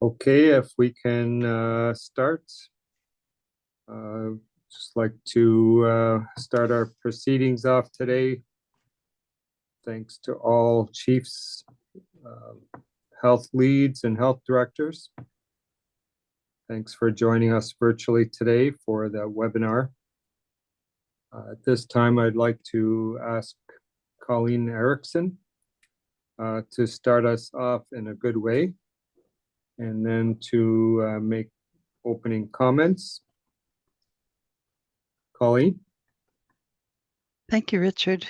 Okay, if we can start. Uh, just like to start our proceedings off today. Thanks to all chiefs, health leads, and health directors. Thanks for joining us virtually today for the webinar. At this time, I'd like to ask Colleen Erickson to start us off in a good way, and then to make opening comments. Colleen? Thank you, Richard.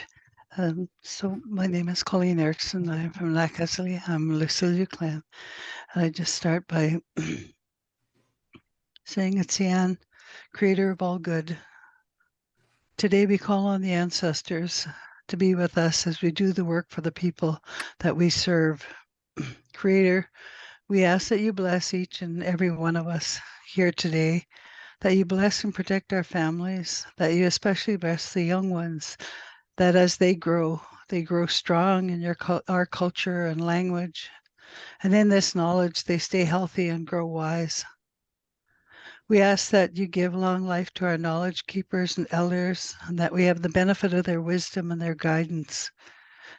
So my name is Colleen Erickson. I'm from Lac-Asselie. I'm Lucille Clan. I just start by saying it's Yan, creator of all good. Today we call on the ancestors to be with us as we do the work for the people that we serve. Creator, we ask that you bless each and every one of us here today, that you bless and protect our families, that you especially bless the young ones, that as they grow strong in our culture and language. And in this knowledge, they stay healthy and grow wise. We ask that you give long life to our knowledge keepers and elders, and that we have the benefit of their wisdom and their guidance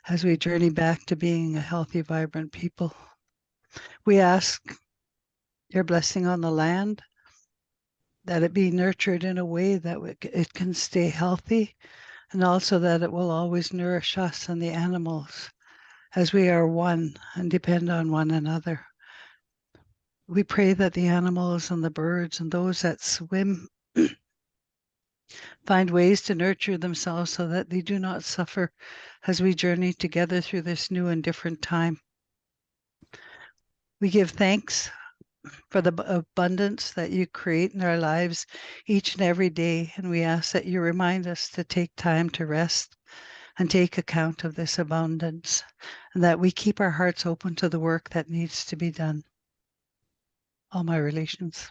as we journey back to being a healthy, vibrant people. We ask your blessing on the land, that it be nurtured in a way that it can stay healthy, and also that it will always nourish us and the animals as we are one and depend on one another. We pray that the animals and the birds and those that swim find ways to nurture themselves so that they do not suffer as we journey together through this new and different time. We give thanks for the abundance that you create in our lives each and every day, and we ask that you remind us to take time to rest and take account of this abundance, and that we keep our hearts open to the work that needs to be done. All my relations.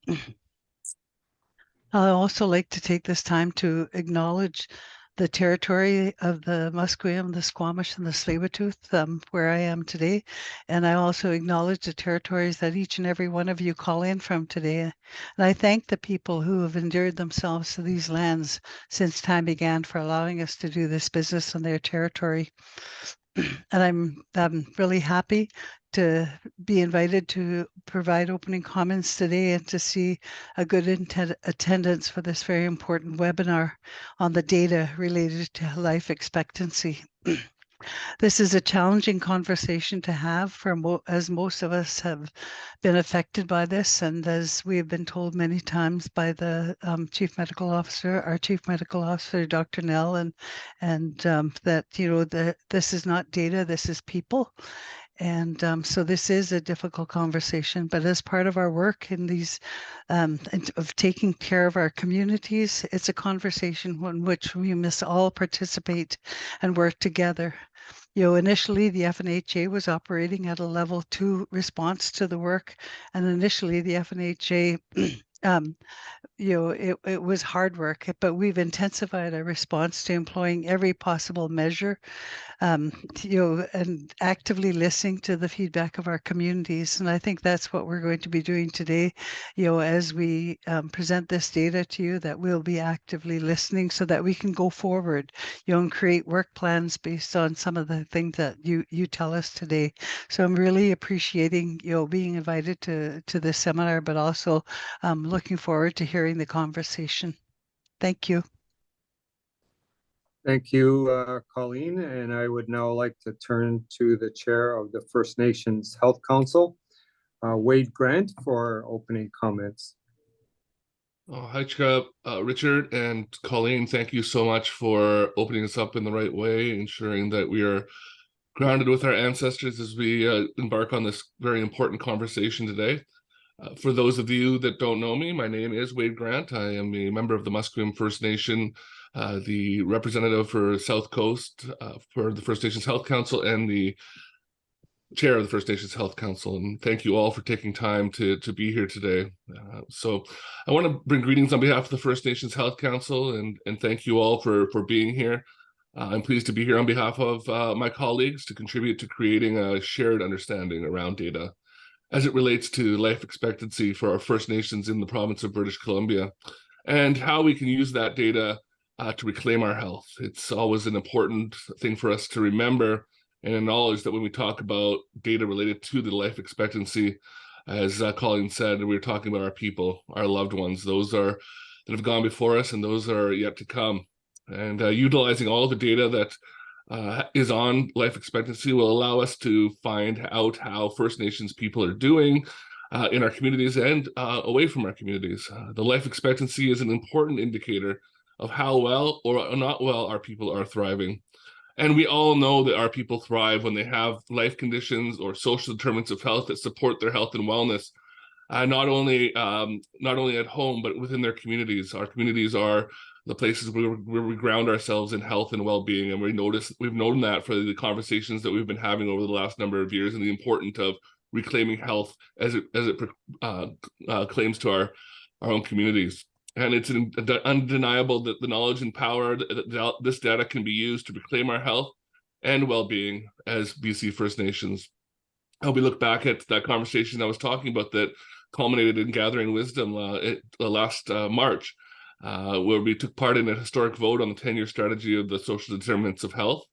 I also like to take this time to acknowledge the territory of the Musqueam, the Squamish, and the Tsleil-Waututh, where I am today. And I also acknowledge the territories that each and every one of you call in from today. And I thank the people who have endeared themselves to these lands since time began for allowing us to do this business on their territory. And I'm really happy to be invited to provide opening comments today and to see a good attendance for this very important webinar on the data related to life expectancy. This is a challenging conversation to have as most of us have been affected by this, and as we have been told many times by the our Chief Medical Officer, Dr. Nell, and that this is not data, this is people. And so this is a difficult conversation, but as part of our work in these of taking care of our communities, it's a conversation in which we must all participate and work together. Initially the FNHA was operating at a level 2 response to the work, and initially the FNHA it was hard work, but we've intensified our response to employing every possible measure, and actively listening to the feedback of our communities. And I think that's what we're going to be doing today, as we present this data to you, that we'll be actively listening so that we can go forward, and create work plans based on some of the things that you tell us today. So I'm really appreciating, being invited to this seminar, but also looking forward to hearing the conversation. Thank you. Thank you, Colleen. And I would now like to turn to the chair of the First Nations Health Council, Wade Grant, for opening comments. Hi, Richard and Colleen. Thank you so much for opening us up in the right way, ensuring that we are grounded with our ancestors as we embark on this very important conversation today. For those of you that don't know me, my name is Wade Grant. I am a member of the Musqueam First Nation, the representative for South Coast for the First Nations Health Council, and the chair of the First Nations Health Council. And thank you all for taking time to be here today. So I want to bring greetings on behalf of the First Nations Health Council, and thank you all for being here. I'm pleased to be here on behalf of my colleagues to contribute to creating a shared understanding around data. as it relates to life expectancy for our First Nations in the province of British Columbia, and how we can use that data to reclaim our health. It's always an important thing for us to remember and acknowledge that when we talk about data related to the life expectancy, as Colleen said, we're talking about our people, our loved ones, those that have gone before us and those are yet to come. And utilizing all the data that is on life expectancy will allow us to find out how First Nations people are doing in our communities and away from our communities. The life expectancy is an important indicator of how well or not well our people are thriving. And we all know that our people thrive when they have life conditions or social determinants of health that support their health and wellness, not only at home, but within their communities. Our communities are the places where we ground ourselves in health and well-being. And we've known that for the conversations that we've been having over the last number of years, and the importance of reclaiming health as it claims to our own communities. And it's undeniable that the knowledge and power that this data can be used to reclaim our health and well-being as BC First Nations. We look back at that conversation I was talking about that culminated in Gathering Wisdom last March, where we took part in a historic vote on the 10-year strategy of the social determinants of health.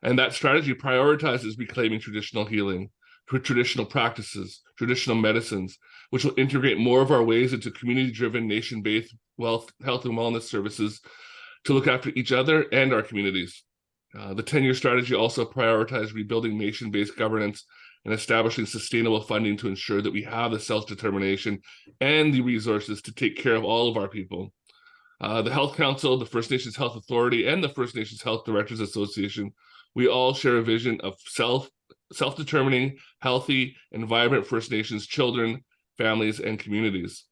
And that strategy prioritizes reclaiming traditional healing, traditional practices, traditional medicines, which will integrate more of our ways into community-driven, nation-based health and wellness services to look after each other and our communities. The 10-year strategy also prioritized rebuilding nation-based governance and establishing sustainable funding to ensure that we have the self-determination and the resources to take care of all of our people. The Health Council, the First Nations Health Authority, and the First Nations Health Directors Association, we all share a vision of self-determining, healthy, and vibrant First Nations children, families, and communities.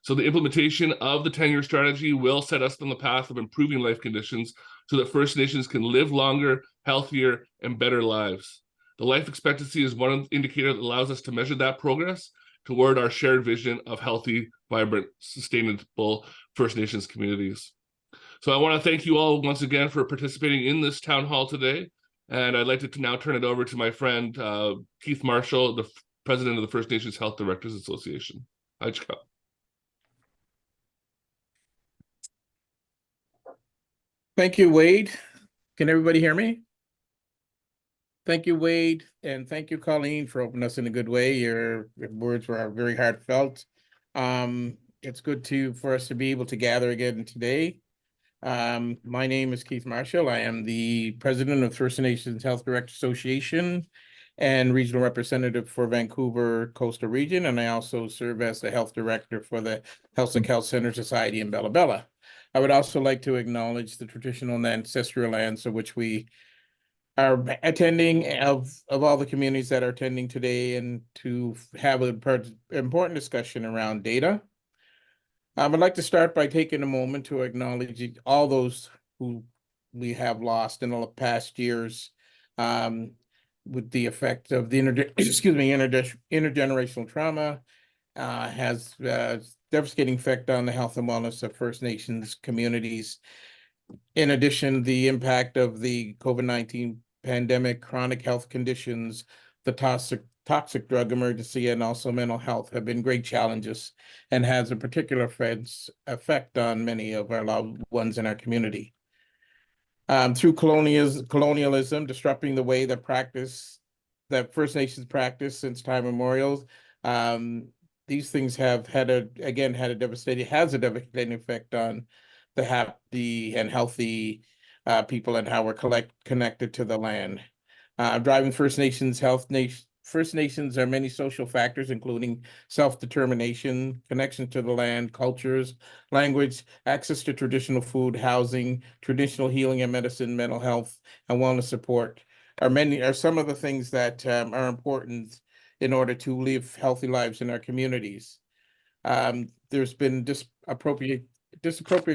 So the implementation of the 10-year strategy will set us on the path of improving life conditions so that First Nations can live longer, healthier, and better lives. The life expectancy is one indicator that allows us to measure that progress toward our shared vision of healthy, vibrant, sustainable First Nations communities. So I want to thank you all once again for participating in this town hall today. And I'd like to now turn it over to my friend, Keith Marshall, the president of the First Nations Health Directors Association. Hajka. Thank you, Wade. Can everybody hear me? Thank you, Wade, and thank you, Colleen, for opening us in a good way. Your words were very heartfelt. It's good for us to be able to gather again today. My name is Keith Marshall. I am the president of First Nations Health Directors Association and regional representative for Vancouver Coastal Region, and I also serve as the health director for the Health and Health Center Society in Bella Bella. I would also like to acknowledge the traditional and ancestral lands of which we are attending, of all the communities that are attending today, and to have an important discussion around data. I'd like to start by taking a moment to acknowledge all those who we have lost in the past years with the effect of the intergenerational trauma has devastating effect on the health and wellness of First Nations communities. In addition, the impact of the COVID-19 pandemic, chronic health conditions, the toxic drug emergency, and also mental health have been great challenges and has a particular effect on many of our loved ones in our community. Through colonialism, disrupting the way that First Nations practice since time immemorial, these things have had a devastating effect on the happy and healthy people and how we're connected to the land. Driving First Nations health. First Nations are many social factors, including self-determination, connection to the land, cultures, language, access to traditional food, housing, traditional healing and medicine, mental health, and wellness support are some of the things that are important in order to live healthy lives in our communities. There's been disappropriate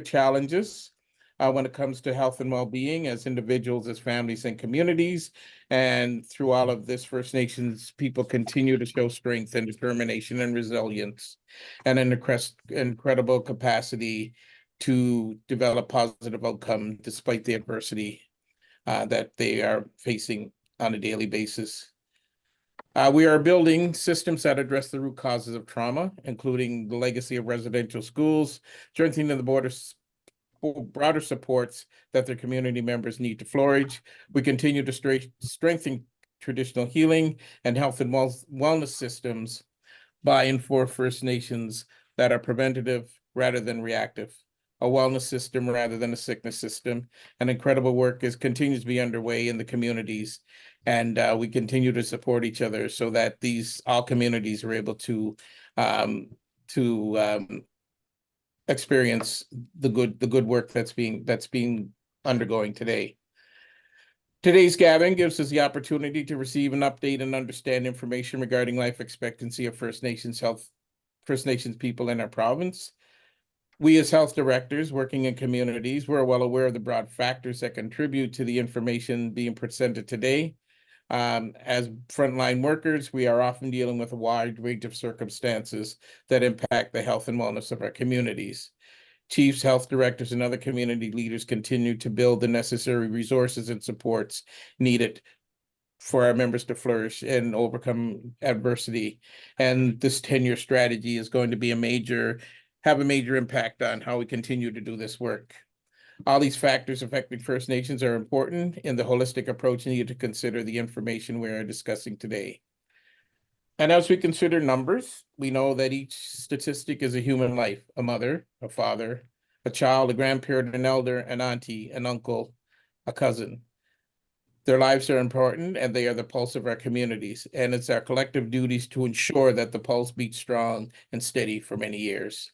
challenges when it comes to health and well-being as individuals, as families, and communities. And through all of this, First Nations people continue to show strength and determination and resilience and an incredible capacity to develop positive outcome despite the adversity that they are facing on a daily basis. We are building systems that address the root causes of trauma, including the legacy of residential schools, strengthening the broader supports that their community members need to flourish. We continue to strengthen traditional healing and health and wellness systems by and for First Nations that are preventative rather than reactive, a wellness system rather than a sickness system. And incredible work continues to be underway in the communities. And we continue to support each other so that all communities are able to experience the good work that's being undergoing today. Today's gathering gives us the opportunity to receive an update and understand information regarding life expectancy of First Nations people in our province. We as health directors working in communities, we're well aware of the broad factors that contribute to the information being presented today. As frontline workers, we are often dealing with a wide range of circumstances that impact the health and wellness of our communities. Chiefs, health directors, and other community leaders continue to build the necessary resources and supports needed for our members to flourish and overcome adversity. And this 10-year strategy is going to be have a major impact on how we continue to do this work. All these factors affecting First Nations are important in the holistic approach needed to consider the information we are discussing today. And as we consider numbers, we know that each statistic is a human life, a mother, a father, a child, a grandparent, an elder, an auntie, an uncle, a cousin. Their lives are important and they are the pulse of our communities. And it's our collective duties to ensure that the pulse beats strong and steady for many years.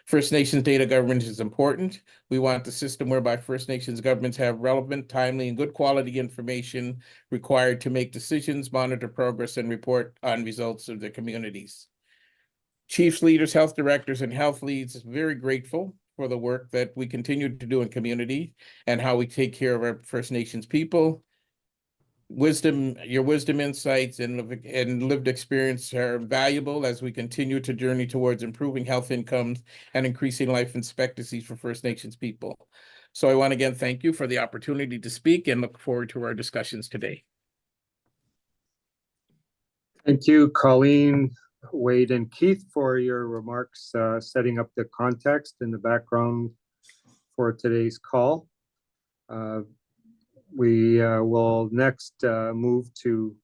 First Nations data government is important. We want the system whereby First Nations governments have relevant, timely, and good quality information required to make decisions, monitor progress, and report on results of their communities. Chiefs, leaders, health directors, and health leads are very grateful for the work that we continue to do in community and how we take care of our First Nations people. Your wisdom, insights, and lived experience are valuable as we continue to journey towards improving health incomes and increasing life expectancies for First Nations people. So I want to again thank you for the opportunity to speak and look forward to our discussions today. Thank you, Colleen, Wade, and Keith, for your remarks, setting up the context and the background for today's call. We will next move to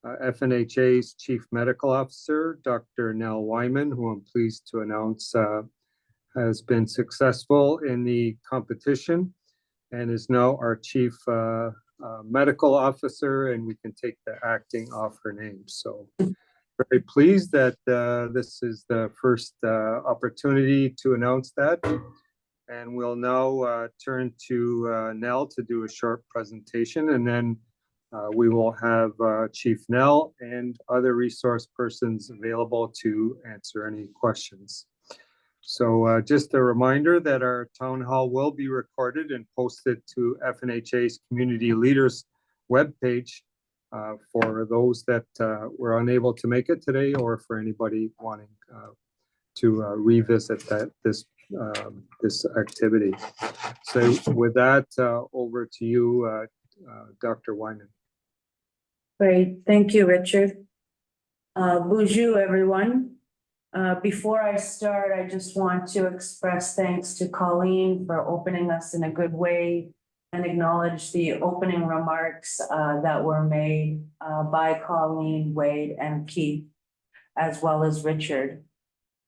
FNHA's Chief Medical Officer, Dr. Nell Wyman, who I'm pleased to announce has been successful in the competition and is now our Chief Medical Officer, and we can take the acting off her name. So very pleased that this is the first opportunity to announce that. And we'll now turn to Nell to do a short presentation, and then we will have Chief Nell and other resource persons available to answer any questions. So just a reminder that our town hall will be recorded and posted to FNHA's Community Leaders webpage for those that were unable to make it today, or for anybody wanting to revisit this activity. So with that, over to you, Dr. Wyman. Great, thank you, Richard. Bonjour, everyone. Before I start, I just want to express thanks to Colleen for opening us in a good way and acknowledge the opening remarks that were made by Colleen, Wade, and Keith, as well as Richard.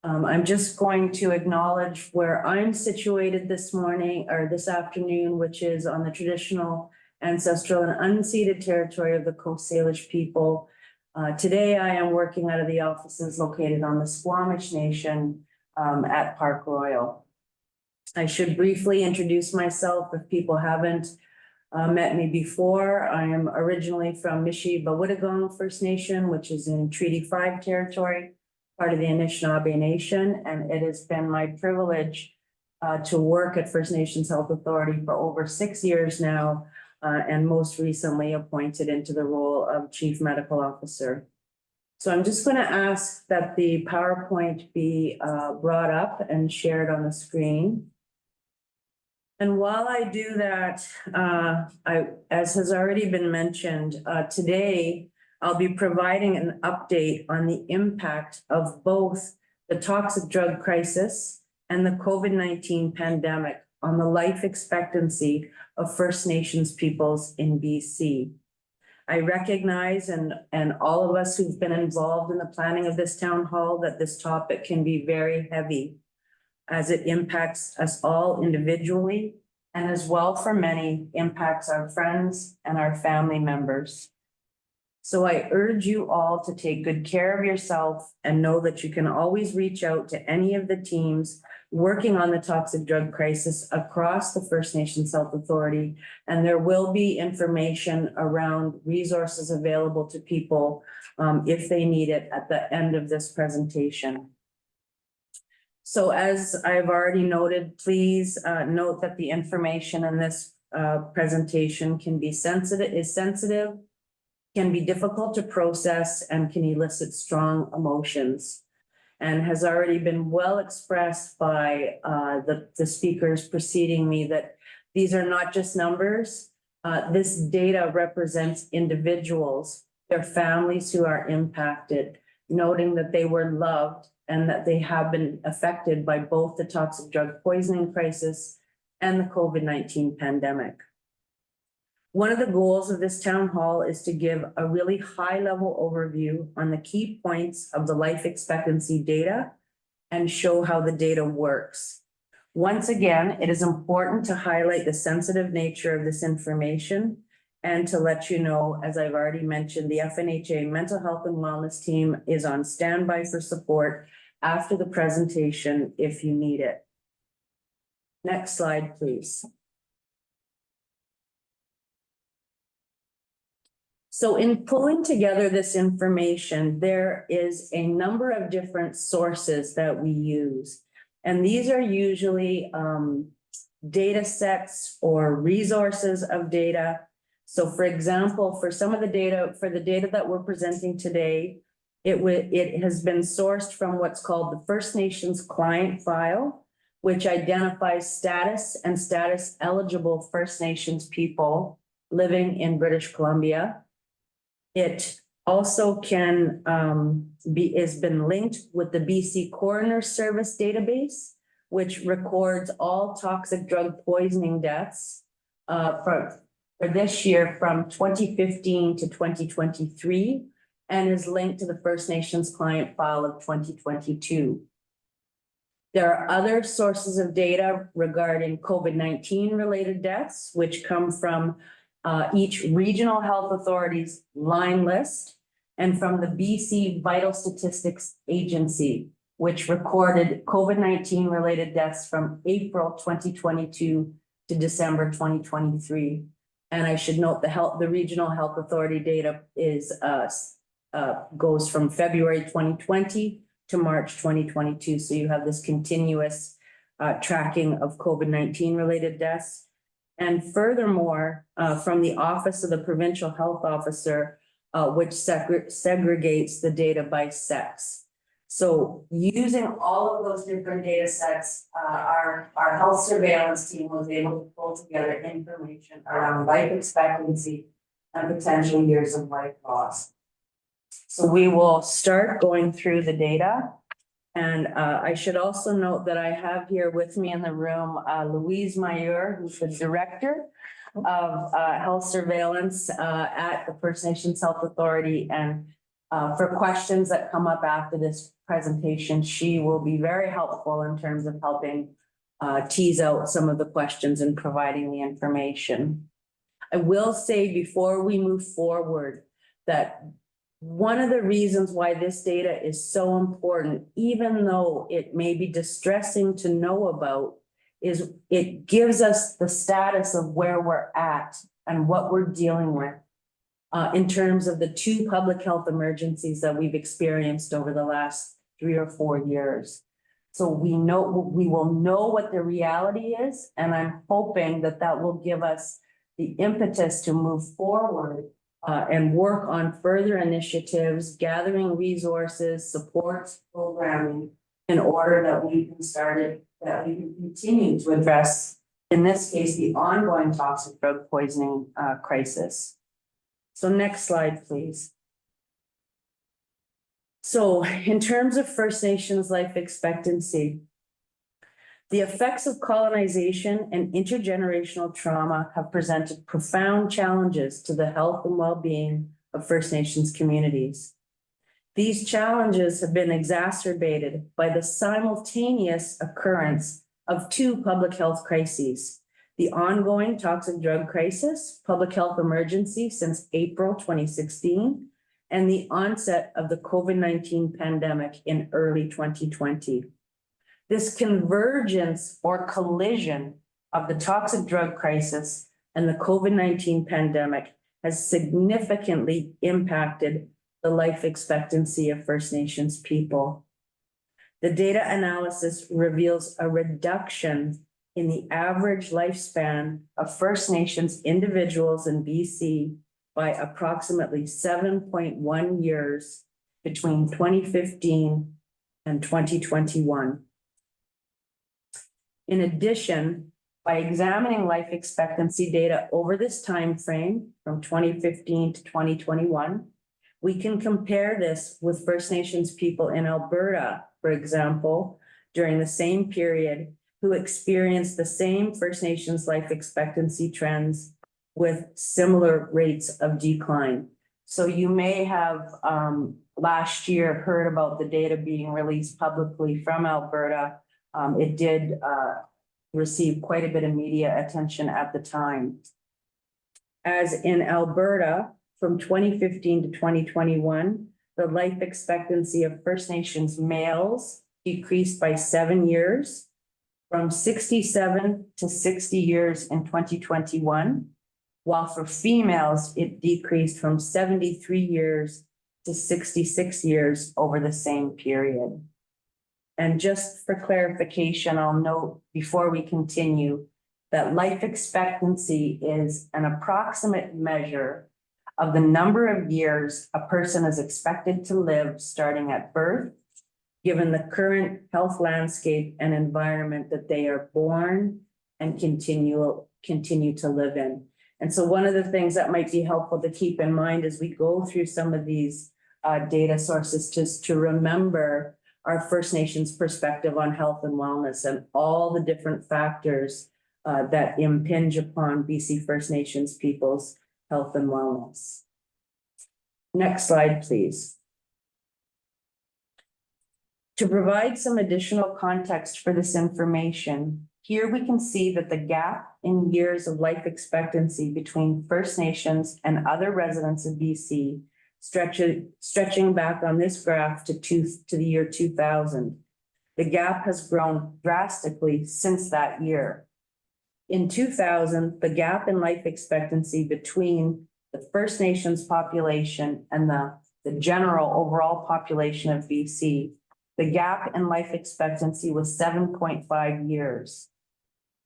I'm just going to acknowledge where I'm situated this morning or this afternoon, which is on the traditional, ancestral, and unceded territory of the Coast Salish people. Today, I am working out of the offices located on the Squamish Nation at Park Royal. I should briefly introduce myself if people haven't met me before. I am originally from Mishi-Bawitagong First Nation, which is in Treaty 5 territory, part of the Anishinaabe Nation, and it has been my privilege to work at First Nations Health Authority for over 6 years now, and most recently appointed into the role of Chief Medical Officer. So I'm just going to ask that the PowerPoint be brought up and shared on the screen. And while I do that, as has already been mentioned, today I'll be providing an update on the impact of both the toxic drug crisis and the COVID-19 pandemic on the life expectancy of First Nations peoples in BC. I recognize, and all of us who've been involved in the planning of this town hall, that this topic can be very heavy as it impacts us all individually, and as well for many impacts our friends and our family members. So I urge you all to take good care of yourself and know that you can always reach out to any of the teams working on the toxic drug crisis across the First Nations Health Authority. And there will be information around resources available to people if they need it at the end of this presentation. So as I've already noted, please note that the information in this presentation can be sensitive, can be difficult to process, and can elicit strong emotions, and has already been well expressed by the speakers preceding me that these are not just numbers. This data represents individuals, their families who are impacted, noting that they were loved and that they have been affected by both the toxic drug poisoning crisis and the COVID-19 pandemic. One of the goals of this town hall is to give a really high-level overview on the key points of the life expectancy data and show how the data works. Once again, it is important to highlight the sensitive nature of this information and to let you know, as I've already mentioned, the FNHA Mental Health and Wellness team is on standby for support after the presentation if you need it. Next slide, please. So in pulling together this information, there is a number of different sources that we use. And these are usually data sets or resources of data. So for example, for some of the data, for the data that we're presenting today, it has been sourced from what's called the First Nations client file, which identifies status and status eligible First Nations people living in British Columbia. It also can has been linked with the BC Coroner Service database, which records all toxic drug poisoning deaths for this year from 2015 to 2023, and is linked to the First Nations client file of 2022. There are other sources of data regarding COVID-19 related deaths, which come from each regional health authority's line list, and from the BC Vital Statistics Agency, which recorded COVID-19 related deaths from April 2022 to December 2023. And I should note the regional health authority data is goes from February 2020 to March 2022. So you have this continuous tracking of COVID-19 related deaths. And furthermore, from the Office of the Provincial Health Officer, which segregates the data by sex. So using all of those different data sets, our health surveillance team was able to pull together information around life expectancy and potential years of life loss. So we will start going through the data. And I should also note that I have here with me in the room, Louise Mayer, who's the Director of Health Surveillance at the First Nations Health Authority. And for questions that come up after this presentation, she will be very helpful in terms of helping tease out some of the questions and providing the information. I will say before we move forward that one of the reasons why this data is so important, even though it may be distressing to know about, is it gives us the status of where we're at and what we're dealing with in terms of the 2 public health emergencies that we've experienced over the last 3 or 4 years. So we will know what the reality is, and I'm hoping that that will give us the impetus to move forward and work on further initiatives, gathering resources, supports, programming, in order that we can continue to address, in this case, the ongoing toxic drug poisoning crisis. So next slide, please. So in terms of First Nations life expectancy, the effects of colonization and intergenerational trauma have presented profound challenges to the health and well-being of First Nations communities. These challenges have been exacerbated by the simultaneous occurrence of two public health crises: the ongoing toxic drug crisis, public health emergency since April 2016, and the onset of the COVID-19 pandemic in early 2020. This convergence or collision of the toxic drug crisis and the COVID-19 pandemic has significantly impacted the life expectancy of First Nations people. The data analysis reveals a reduction in the average lifespan of First Nations individuals in BC by approximately 7.1 years between 2015 and 2021. In addition, by examining life expectancy data over this time frame from 2015 to 2021, we can compare this with First Nations people in Alberta, for example, during the same period, who experienced the same First Nations life expectancy trends with similar rates of decline. So you may have last year heard about the data being released publicly from Alberta. It did receive quite a bit of media attention at the time. As in Alberta, from 2015 to 2021, the life expectancy of First Nations males decreased by 7 years, from 67 to 60 years in 2021, while for females, it decreased from 73 years to 66 years over the same period. And just for clarification, I'll note before we continue that life expectancy is an approximate measure of the number of years a person is expected to live starting at birth, given the current health landscape and environment that they are born and continue to live in. And so one of the things that might be helpful to keep in mind as we go through some of these data sources, just to remember our First Nations perspective on health and wellness and all the different factors that impinge upon BC First Nations people's health and wellness. Next slide, please. To provide some additional context for this information, here we can see that the gap in years of life expectancy between First Nations and other residents of BC stretching back on this graph to the year 2000. The gap has grown drastically since that year. In 2000, the gap in life expectancy between the First Nations population and the general overall population of BC, the gap in life expectancy was 7.5 years.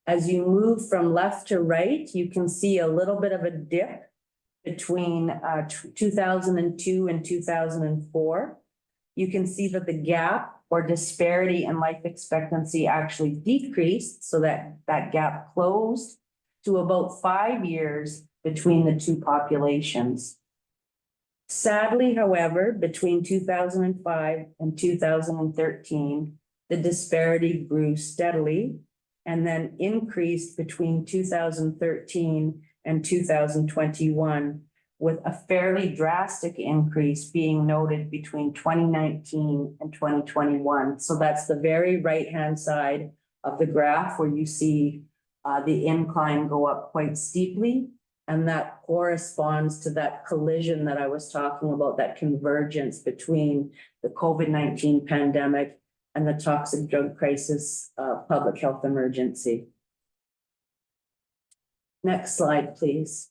As you move from left to right, you can see a little bit of a dip between 2002 and 2004. You can see that the gap or disparity in life expectancy actually decreased, so that gap closed to about 5 years between the two populations. Sadly, however, between 2005 and 2013, the disparity grew steadily and then increased between 2013 and 2021, with a fairly drastic increase being noted between 2019 and 2021. So that's the very right-hand side of the graph where you see the incline go up quite steeply. And that corresponds to that collision that I was talking about, that convergence between the COVID-19 pandemic and the toxic drug crisis public health emergency. Next slide, please.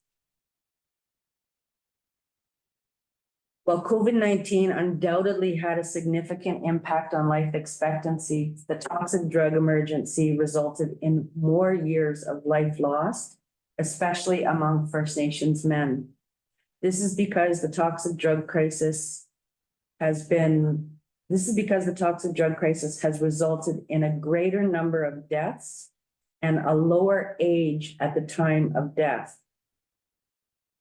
While COVID-19 undoubtedly had a significant impact on life expectancy, the toxic drug emergency resulted in more years of life lost, especially among First Nations men. This is because the toxic drug crisis has resulted in a greater number of deaths and a lower age at the time of death.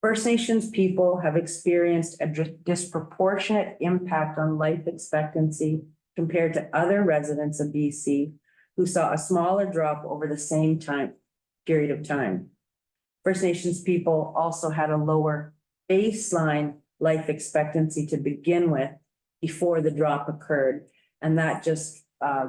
First Nations people have experienced a disproportionate impact on life expectancy compared to other residents of BC who saw a smaller drop over the same period of time. First Nations people also had a lower baseline life expectancy to begin with before the drop occurred. And that just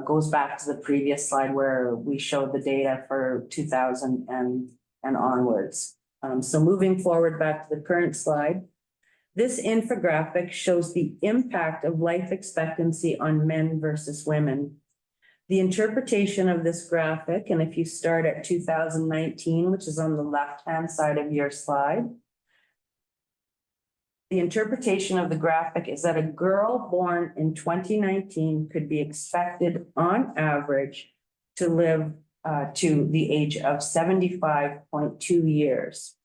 goes back to the previous slide where we showed the data for 2000 and onwards. So moving forward back to the current slide, this infographic shows the impact of life expectancy on men versus women. The interpretation of this graphic, and if you start at 2019, which is on the left-hand side of your slide, the interpretation of the graphic is that a girl born in 2019 could be expected on average to live to the age of 75.2 years.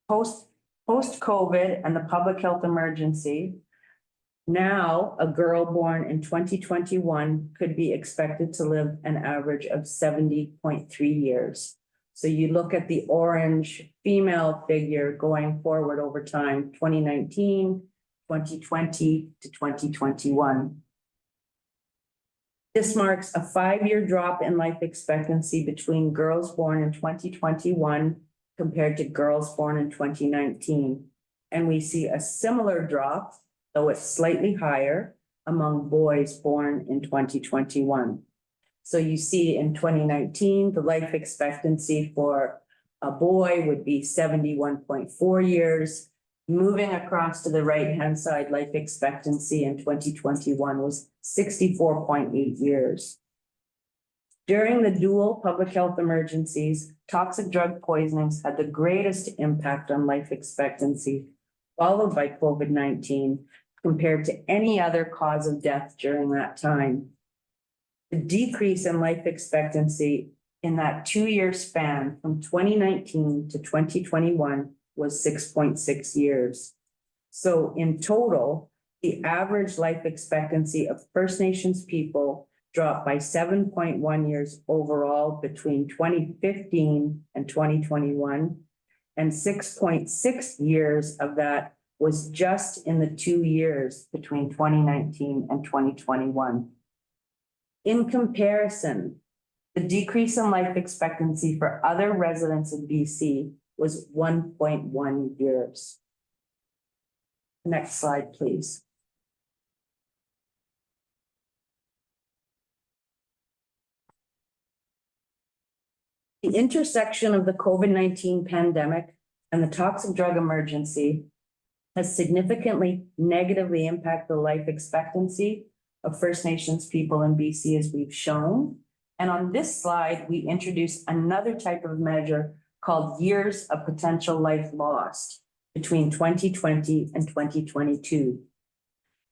Post-COVID and the public health emergency, now a girl born in 2021 could be expected to live an average of 70.3 years. So you look at the orange female figure going forward over time, 2019, 2020 to 2021. This marks a 5-year drop in life expectancy between girls born in 2021 compared to girls born in 2019. And we see a similar drop, though it's slightly higher, among boys born in 2021. So you see in 2019, the life expectancy for a boy would be 71.4 years. Moving across to the right-hand side, life expectancy in 2021 was 64.8 years. During the dual public health emergencies, toxic drug poisonings had the greatest impact on life expectancy, followed by COVID-19, compared to any other cause of death during that time. The decrease in life expectancy in that 2-year span from 2019 to 2021 was 6.6 years. So in total, the average life expectancy of First Nations people dropped by 7.1 years overall between 2015 and 2021, and 6.6 years of that was just in the 2 years between 2019 and 2021. In comparison, the decrease in life expectancy for other residents of BC was 1.1 years. Next slide, please. The intersection of the COVID-19 pandemic and the toxic drug emergency has significantly negatively impacted the life expectancy of First Nations people in BC, as we've shown. And on this slide, we introduce another type of measure called years of potential life lost between 2020 and 2022.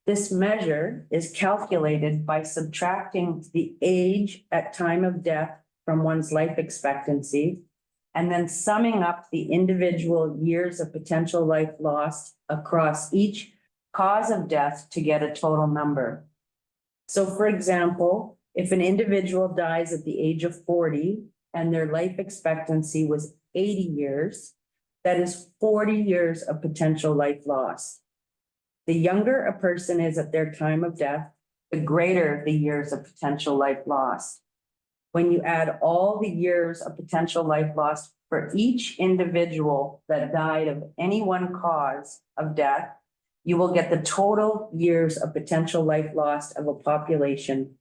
This measure is calculated by subtracting the age at time of death from one's life expectancy, and then summing up the individual years of potential life lost across each cause of death to get a total number. So for example, if an individual dies at the age of 40 and their life expectancy was 80 years, that is 40 years of potential life loss. The younger a person is at their time of death, the greater the years of potential life loss. When you add all the years of potential life loss for each individual that died of any one cause of death, you will get the total years of potential life lost of a population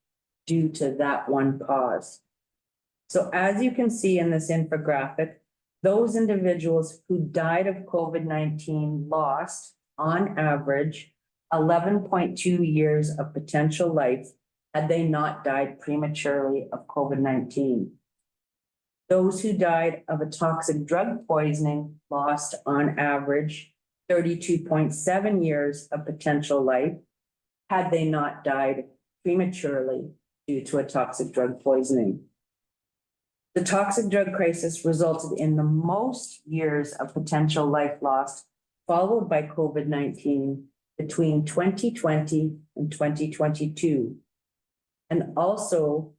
due to that one cause. So as you can see in this infographic, those individuals who died of COVID-19 lost, on average, 11.2 years of potential life had they not died prematurely of COVID-19. Those who died of a toxic drug poisoning lost, on average, 32.7 years of potential life had they not died prematurely due to a toxic drug poisoning. The toxic drug crisis resulted in the most years of potential life lost, followed by COVID-19 between 2020 and 2022. And also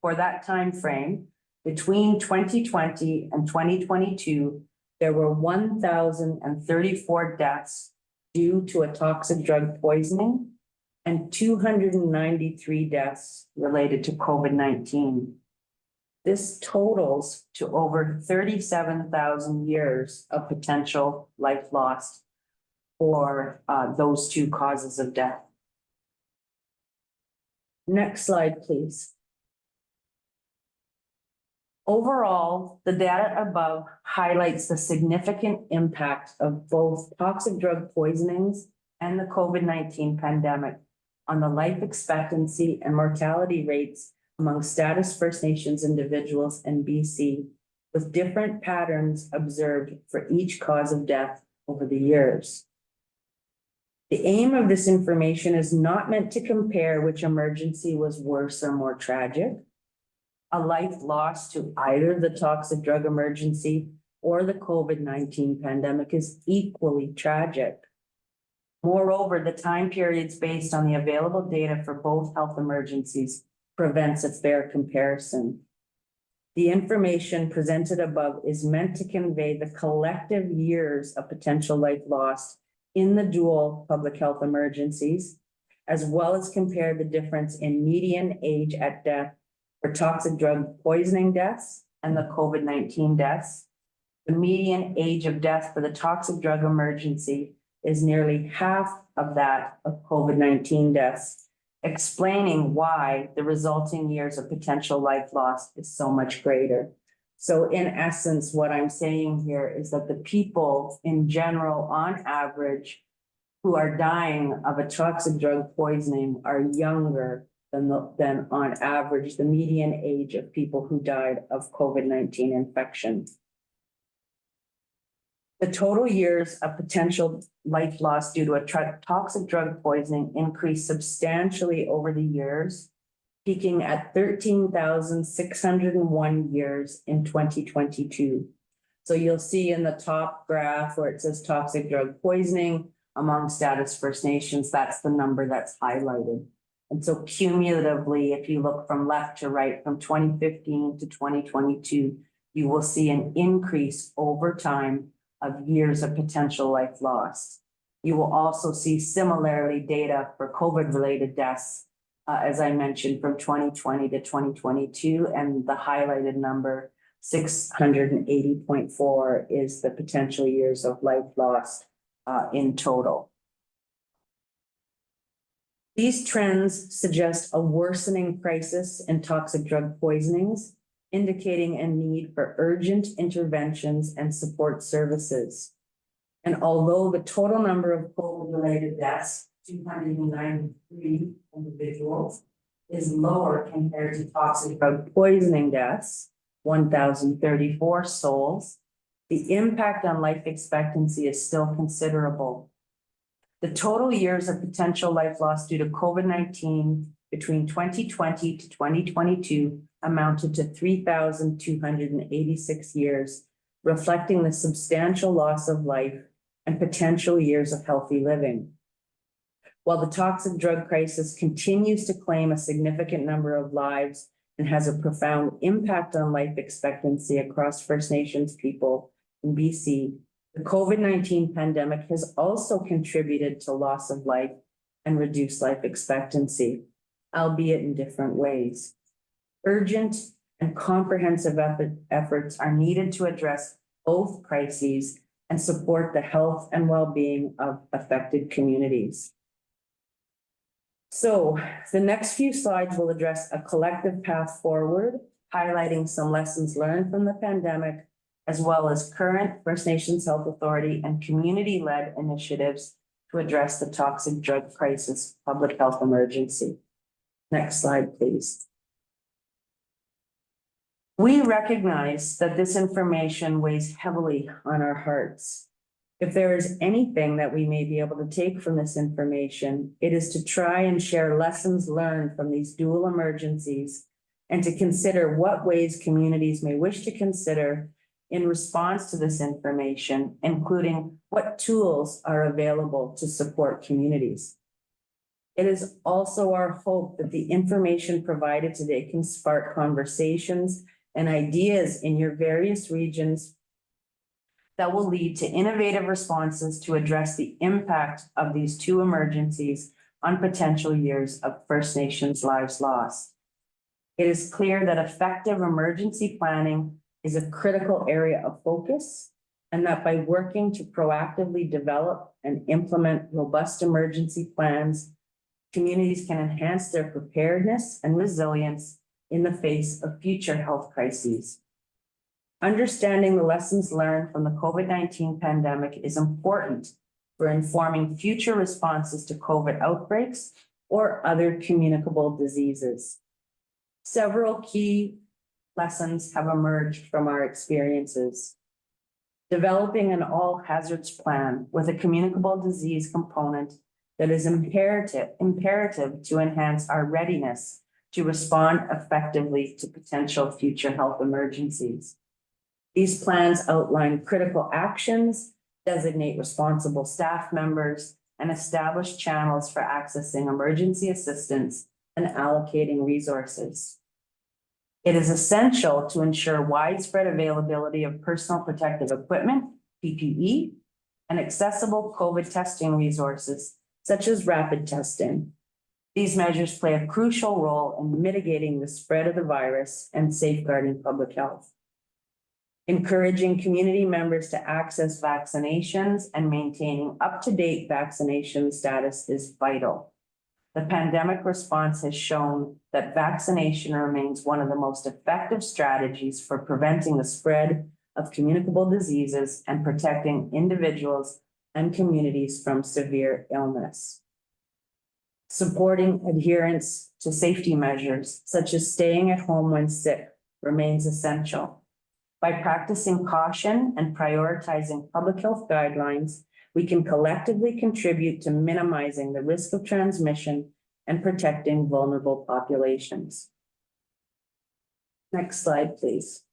for that time frame, between 2020 and 2022, there were 1,034 deaths due to a toxic drug poisoning and 293 deaths related to COVID-19. This totals to over 37,000 years of potential life lost for those two causes of death. Next slide, please. Overall, the data above highlights the significant impact of both toxic drug poisonings and the COVID-19 pandemic on the life expectancy and mortality rates among Status First Nations individuals in BC, with different patterns observed for each cause of death over the years. The aim of this information is not meant to compare which emergency was worse or more tragic. A life lost to either the toxic drug emergency or the COVID-19 pandemic is equally tragic. Moreover, the time periods based on the available data for both health emergencies prevents a fair comparison. The information presented above is meant to convey the collective years of potential life lost in the dual public health emergencies, as well as compare the difference in median age at death for toxic drug poisoning deaths and the COVID-19 deaths. The median age of death for the toxic drug emergency is nearly half of that of COVID-19 deaths, explaining why the resulting years of potential life lost is so much greater. So in essence, what I'm saying here is that the people in general, on average, who are dying of a toxic drug poisoning are younger than on average the median age of people who died of COVID-19 infection. The total years of potential life loss due to a toxic drug poisoning increased substantially over the years, peaking at 13,601 years in 2022. So you'll see in the top graph where it says toxic drug poisoning among Status First Nations, that's the number that's highlighted. And so cumulatively, if you look from left to right, from 2015 to 2022, you will see an increase over time of years of potential life lost. You will also see similarly data for COVID-related deaths, as I mentioned, from 2020 to 2022, and the highlighted number 680.4 is the potential years of life lost in total. These trends suggest a worsening crisis in toxic drug poisonings, indicating a need for urgent interventions and support services. And although the total number of COVID-related deaths, 293 individuals, is lower compared to toxic drug poisoning deaths, 1,034 souls, the impact on life expectancy is still considerable. The total years of potential life loss due to COVID-19 between 2020 to 2022 amounted to 3,286 years, reflecting the substantial loss of life and potential years of healthy living. While the toxic drug crisis continues to claim a significant number of lives and has a profound impact on life expectancy across First Nations people in BC, the COVID-19 pandemic has also contributed to loss of life and reduced life expectancy, albeit in different ways. Urgent and comprehensive efforts are needed to address both crises and support the health and well-being of affected communities. So the next few slides will address a collective path forward, highlighting some lessons learned from the pandemic, as well as current First Nations Health Authority and community-led initiatives to address the toxic drug crisis public health emergency. Next slide, please. We recognize that this information weighs heavily on our hearts. If there is anything that we may be able to take from this information, it is to try and share lessons learned from these dual emergencies and to consider what ways communities may wish to consider in response to this information, including what tools are available to support communities. It is also our hope that the information provided today can spark conversations and ideas in your various regions that will lead to innovative responses to address the impact of these two emergencies on potential years of First Nations lives lost. It is clear that effective emergency planning is a critical area of focus, and that by working to proactively develop and implement robust emergency plans, communities can enhance their preparedness and resilience in the face of future health crises. Understanding the lessons learned from the COVID-19 pandemic is important for informing future responses to COVID outbreaks or other communicable diseases. Several key lessons have emerged from our experiences. Developing an all hazards plan with a communicable disease component that is imperative to enhance our readiness to respond effectively to potential future health emergencies. These plans outline critical actions, designate responsible staff members, and establish channels for accessing emergency assistance and allocating resources. It is essential to ensure widespread availability of personal protective equipment, PPE, and accessible COVID testing resources, such as rapid testing. These measures play a crucial role in mitigating the spread of the virus and safeguarding public health. Encouraging community members to access vaccinations and maintaining up-to-date vaccination status is vital. The pandemic response has shown that vaccination remains one of the most effective strategies for preventing the spread of communicable diseases and protecting individuals and communities from severe illness. Supporting adherence to safety measures, such as staying at home when sick, remains essential. By practicing caution and prioritizing public health guidelines, we can collectively contribute to minimizing the risk of transmission and protecting vulnerable populations. Next slide, please.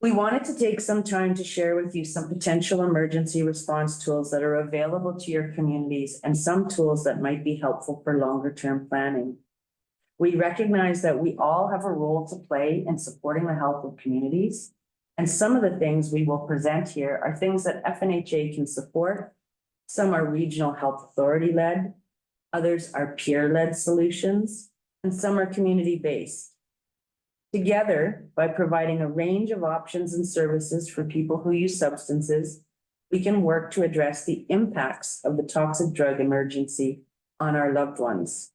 We wanted to take some time to share with you some potential emergency response tools that are available to your communities and some tools that might be helpful for longer-term planning. We recognize that we all have a role to play in supporting the health of communities, and some of the things we will present here are things that FNHA can support. Some are regional health authority-led, others are peer-led solutions, and some are community-based. Together, by providing a range of options and services for people who use substances, we can work to address the impacts of the toxic drug emergency on our loved ones.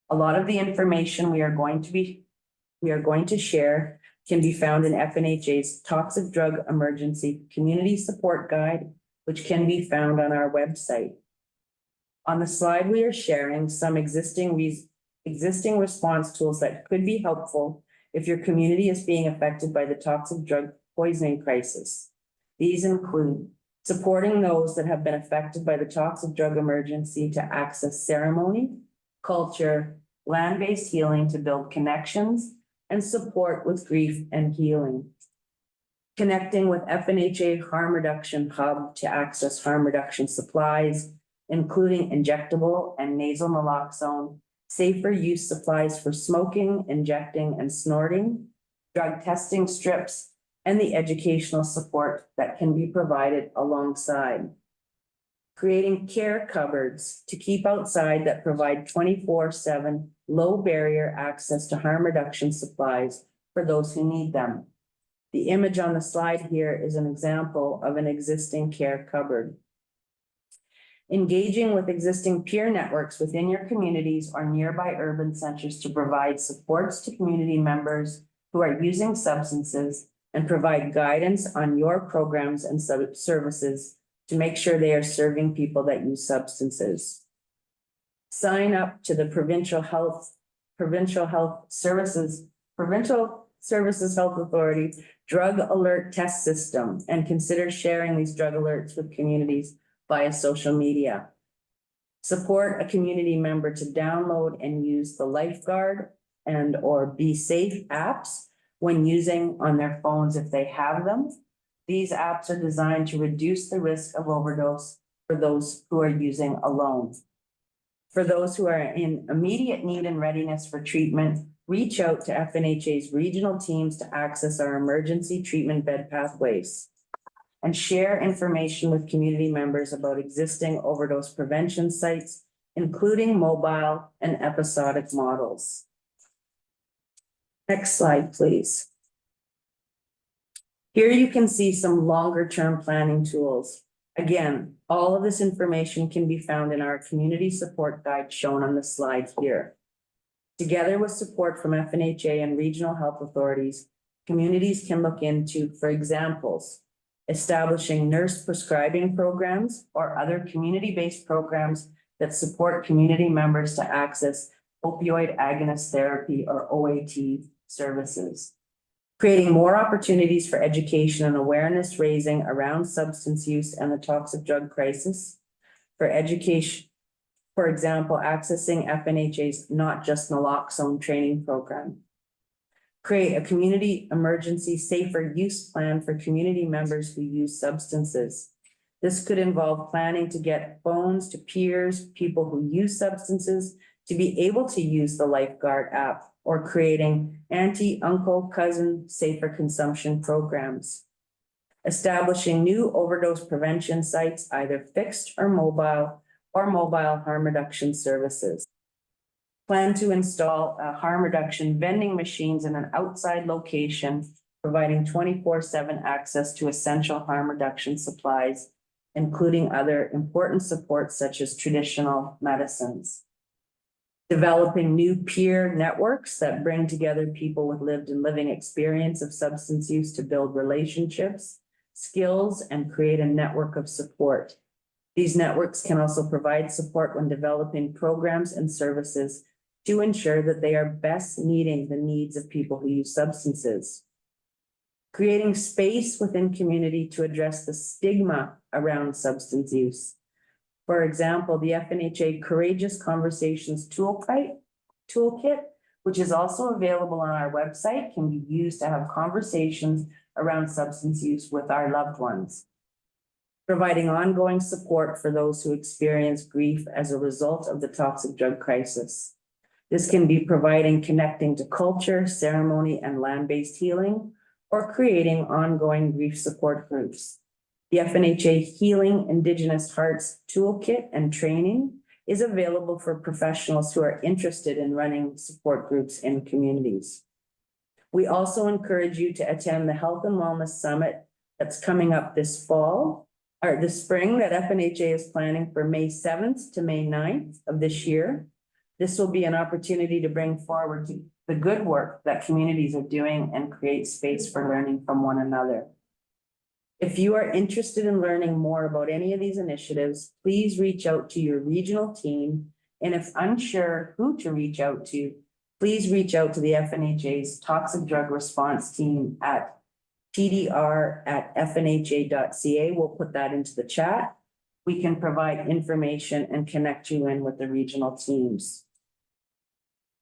A lot of the information we are going to share can be found in FNHA's Toxic Drug Emergency Community Support Guide, which can be found on our website. On the slide, we are sharing some existing response tools that could be helpful if your community is being affected by the toxic drug poisoning crisis. These include supporting those that have been affected by the toxic drug emergency to access ceremony, culture, land-based healing to build connections, and support with grief and healing. Connecting with FNHA Harm Reduction Hub to access harm reduction supplies, including injectable and nasal naloxone, safer use supplies for smoking, injecting, and snorting, drug testing strips, and the educational support that can be provided alongside. Creating care cupboards to keep outside that provide 24/7 low barrier access to harm reduction supplies for those who need them. The image on the slide here is an example of an existing care cupboard. Engaging with existing peer networks within your communities or nearby urban centers to provide supports to community members who are using substances and provide guidance on your programs and services to make sure they are serving people that use substances. Sign up to the Provincial Services Health Authority Drug Alert Test System and consider sharing these drug alerts with communities via social media. Support a community member to download and use the Lifeguard and/or Be Safe apps when using on their phones if they have them. These apps are designed to reduce the risk of overdose for those who are using alone. For those who are in immediate need and readiness for treatment, reach out to FNHA's regional teams to access our emergency treatment bed pathways and share information with community members about existing overdose prevention sites, including mobile and episodic models. Next slide, please. Here you can see some longer-term planning tools. Again, all of this information can be found in our community support guide shown on the slide here. Together with support from FNHA and regional health authorities, communities can look into, for examples, establishing nurse prescribing programs or other community-based programs that support community members to access opioid agonist therapy or OAT services. Creating more opportunities for education and awareness raising around substance use and the toxic drug crisis. For education, for example, accessing FNHA's Not Just Naloxone training program. Create a community emergency safer use plan for community members who use substances. This could involve planning to get phones to peers, people who use substances, to be able to use the Lifeguard app, or creating auntie, uncle, cousin, safer consumption programs. Establishing new overdose prevention sites, either fixed or mobile harm reduction services. Plan to install harm reduction vending machines in an outside location, providing 24/7 access to essential harm reduction supplies, including other important supports such as traditional medicines. Developing new peer networks that bring together people with lived and living experience of substance use to build relationships, skills, and create a network of support. These networks can also provide support when developing programs and services to ensure that they are best meeting the needs of people who use substances. Creating space within community to address the stigma around substance use. For example, the FNHA Courageous Conversations Toolkit, which is also available on our website, can be used to have conversations around substance use with our loved ones. Providing ongoing support for those who experience grief as a result of the toxic drug crisis. This can be providing connecting to culture, ceremony, and land-based healing, or creating ongoing grief support groups. The FNHA Healing Indigenous Hearts Toolkit and training is available for professionals who are interested in running support groups in communities. We also encourage you to attend the Health and Wellness Summit that's coming up this fall, or this spring, that FNHA is planning for May 7th to May 9th of this year. This will be an opportunity to bring forward the good work that communities are doing and create space for learning from one another. If you are interested in learning more about any of these initiatives, please reach out to your regional team. And if unsure who to reach out to, please reach out to the FNHA's Toxic Drug Response Team at tdr@fnha.ca. We'll put that into the chat. We can provide information and connect you in with the regional teams.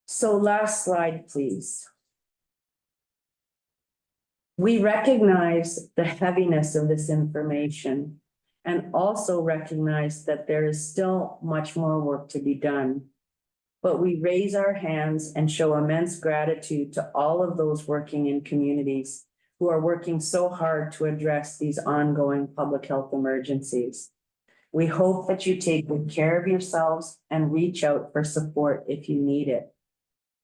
So last slide, please. We recognize the heaviness of this information and also recognize that there is still much more work to be done. But we raise our hands and show immense gratitude to all of those working in communities who are working so hard to address these ongoing public health emergencies. We hope that you take good care of yourselves and reach out for support if you need it.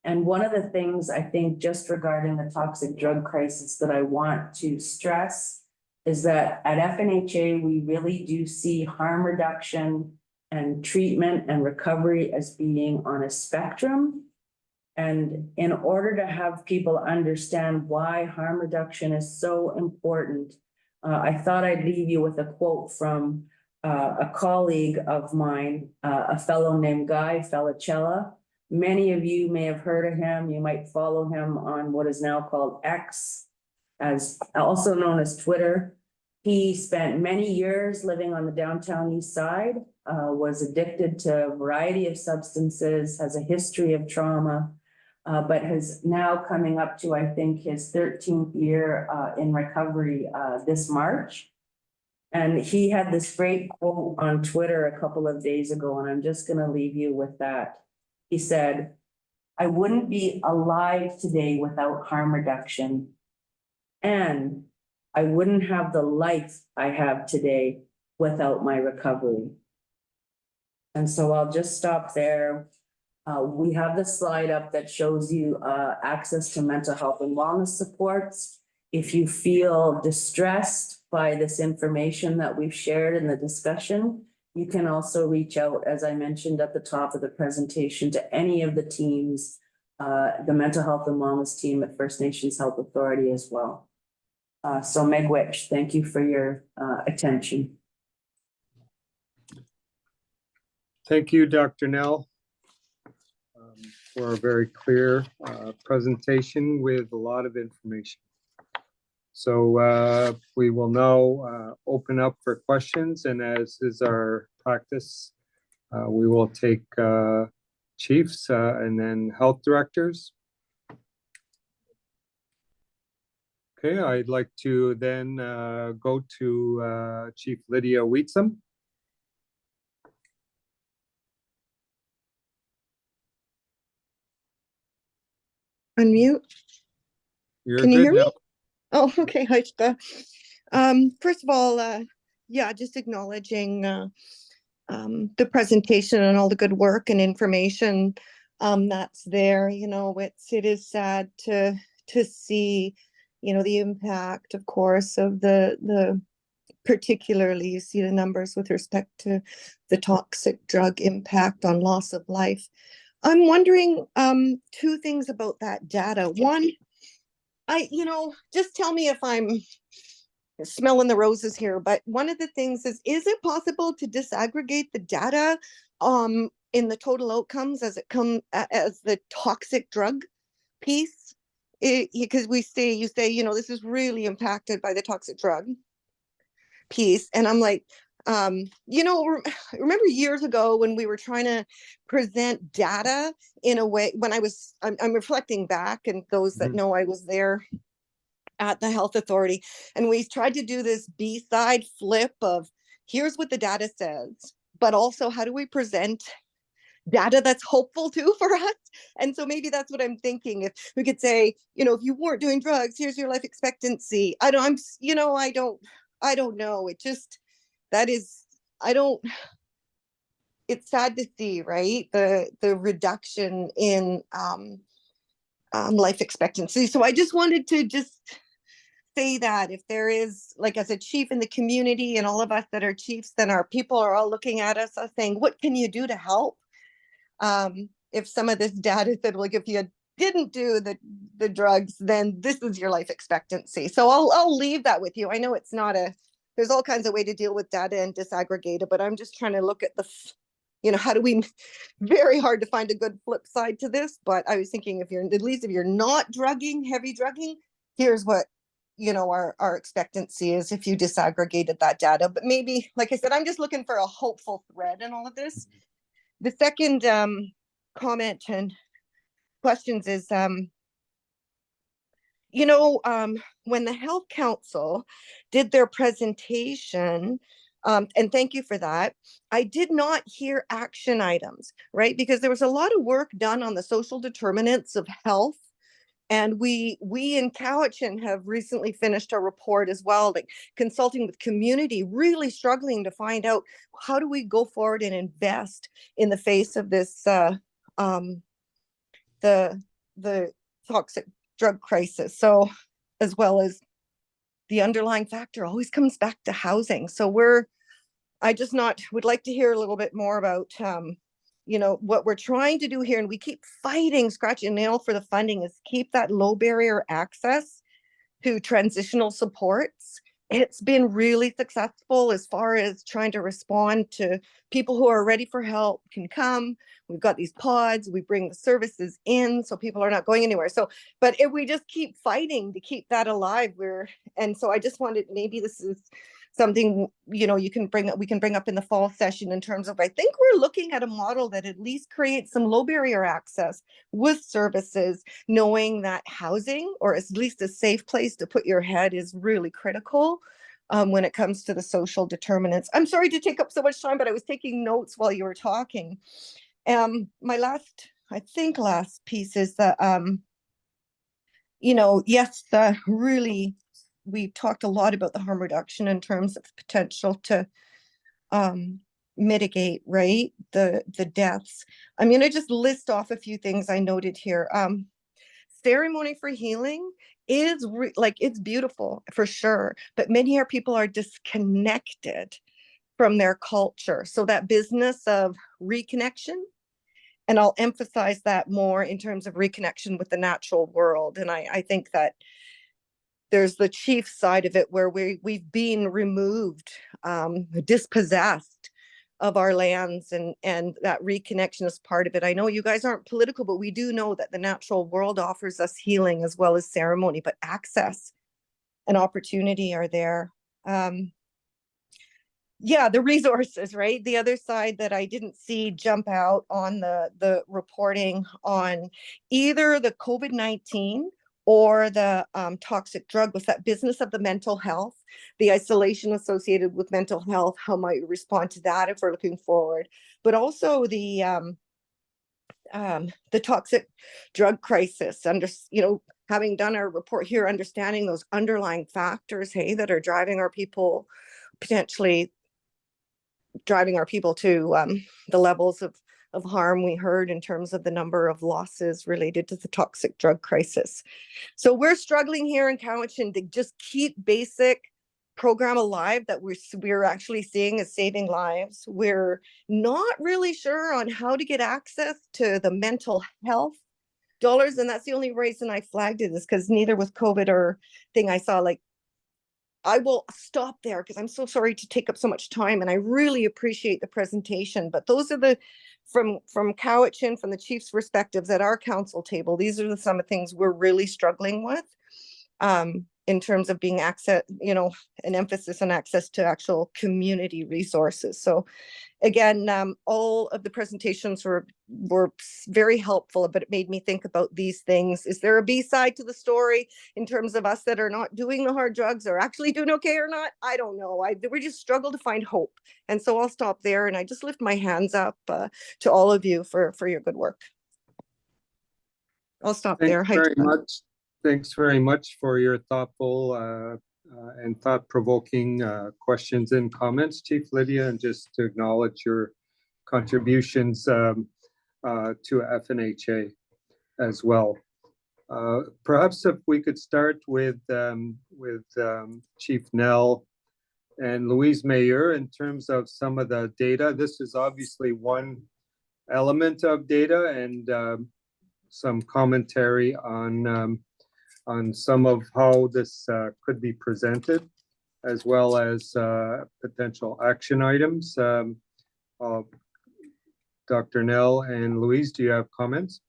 And one of the things I think just regarding the toxic drug crisis that I want to stress is that at FNHA, we really do see harm reduction and treatment and recovery as being on a spectrum. And in order to have people understand why harm reduction is so important, I thought I'd leave you with a quote from a colleague of mine, a fellow named Guy Felicella. Many of you may have heard of him. You might follow him on what is now called X, as also known as Twitter. He spent many years living on the downtown east side, was addicted to a variety of substances, has a history of trauma, but has now coming up to, I think, his 13th year in recovery this March. And he had this great quote on Twitter a couple of days ago, and I'm just gonna leave you with that. He said, "I wouldn't be alive today without harm reduction. And I wouldn't have the life I have today without my recovery." And so I'll just stop there. We have the slide up that shows you access to mental health and wellness supports. If you feel distressed by this information that we've shared in the discussion, you can also reach out, as I mentioned at the top of the presentation, to any of the teams, the mental health and wellness team at First Nations Health Authority as well. So Meg Witch, thank you for your attention. Thank you, Dr. Nell, for a very clear presentation with a lot of information. So we will now open up for questions, and as is our practice, we will take chiefs and then health directors. Okay, I'd like to then go to Chief Lydia Wheatsum. Unmute. You're Can you hear good me? now. Oh, okay. Hi, Chika. First of all, yeah, just acknowledging the presentation and all the good work and information that's there. You know, it is sad to see, you know, the impact, of course, of the particularly you see the numbers with respect to the toxic drug impact on loss of life. I'm wondering two things about that data. One, you know, just tell me if I'm smelling the roses here, but one of the things is it possible to disaggregate the data in the total outcomes as the toxic drug piece? Because you say, you know, this is really impacted by the toxic drug piece. And I'm like, you know, remember years ago when we were trying to present data in a way, when I'm reflecting back, and those that know I was there at the health authority, and we tried to do this B-side flip of here's what the data says, but also how do we present data that's hopeful too for us? And so maybe that's what I'm thinking. If we could say, you know, if you weren't doing drugs, here's your life expectancy. I don't know. It just, it's sad to see, right? The reduction in life expectancy. So I just wanted to say that if there is, like, as a chief in the community and all of us that are chiefs, then our people are all looking at us saying, what can you do to help? If some of this data said, like, if you didn't do the drugs, then this is your life expectancy. So I'll leave that with you. I know it's not there's all kinds of way to deal with data and disaggregate it, but I'm just trying to look at you know, how do we, very hard to find a good flip side to this, but I was thinking if you're not heavy drugging, here's what, you know, our expectancy is if you disaggregated that data. But maybe, like I said, I'm just looking for a hopeful thread in all of this. The second comment and questions is, you know, when the Health Council did their presentation, and thank you for that, I did not hear action items, right? Because there was a lot of work done on the social determinants of health. And we in Cowichan have recently finished a report as well, like consulting with community, really struggling to find out how do we go forward and invest in the face of this, the toxic drug crisis. So, as well as the underlying factor always comes back to housing. So would like to hear a little bit more about, you know, what we're trying to do here, and we keep fighting, scratching a nail for the funding, is keep that low barrier access to transitional supports. It's been really successful as far as trying to respond to people who are ready for help can come. We've got these pods, we bring the services in so people are not going anywhere. So, but if we just keep fighting to keep that alive, and so I just wanted, maybe this is something, you know, we can bring up in the fall session in terms of, I think we're looking at a model that at least creates some low barrier access with services, knowing that housing, or at least a safe place to put your head, is really critical. when it comes to the social determinants. I'm sorry to take up so much time, but I was taking notes while you were talking. My last piece is that, yes, really, we've talked a lot about the harm reduction in terms of potential to mitigate, right, the deaths. I'm going to just list off a few things I noted here. Ceremony for healing is it's beautiful for sure, but many people are disconnected from their culture. So that business of reconnection, and I'll emphasize that more in terms of reconnection with the natural world. And I think that there's the chief side of it where we've been removed, dispossessed of our lands, and that reconnection is part of it. I know you guys aren't political, but we do know that the natural world offers us healing as well as ceremony, but access and opportunity are there. Yeah, the resources, right? The other side that I didn't see jump out on the reporting on either the COVID-19 or the toxic drug was that business of the mental health, the isolation associated with mental health, how might we respond to that if we're looking forward, but also the toxic drug crisis, having done our report here, understanding those underlying factors, that are driving our people, potentially driving our people to the levels of harm we heard in terms of the number of losses related to the toxic drug crisis. So we're struggling here in Cowichan to just keep basic program alive that we're actually seeing as saving lives. We're not really sure on how to get access to the mental health dollars, and that's the only reason I flagged it, is because neither with COVID or thing I saw, I will stop there because I'm so sorry to take up so much time, and I really appreciate the presentation. But those are from Cowichan, from the chief's perspectives at our council table, these are some of the things we're really struggling with in terms of being access, an emphasis on access to actual community resources. So again, all of the presentations were very helpful, but it made me think about these things. Is there a B-side to the story in terms of us that are not doing the hard drugs or actually doing okay or not? I don't know. We just struggle to find hope. And so I'll stop there, and I just lift my hands up to all of you for your good work. I'll stop there. Thanks very much for your thoughtful and thought-provoking questions and comments, Chief Lydia, and just to acknowledge your contributions to FNHA as well. Perhaps if we could start with Chief Nell and Louise Mayer in terms of some of the data. This is obviously one element of data, and some commentary on some of how this could be presented, as well as potential action items. Dr. Nell and Louise, do you have comments?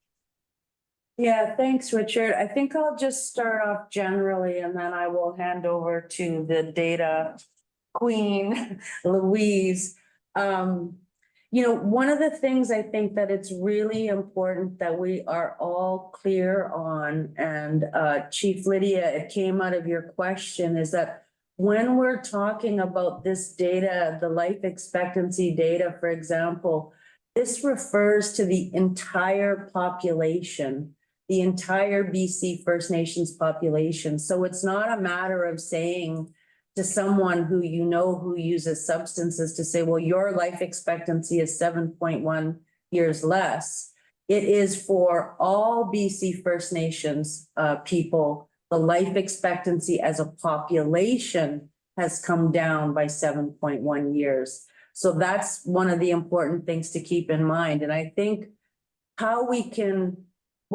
Yeah, thanks, Richard. I think I'll just start off generally, and then I will hand over to the data queen, Louise. One of the things I think that it's really important that we are all clear on, and Chief Lydia, it came out of your question, is that when we're talking about this data, the life expectancy data, for example, this refers to the entire population, the entire BC First Nations population. So it's not a matter of saying to someone who who uses substances to say, well, your life expectancy is 7.1 years less. It is for all BC First Nations people, the life expectancy as a population has come down by 7.1 years. So that's one of the important things to keep in mind. And I think what we can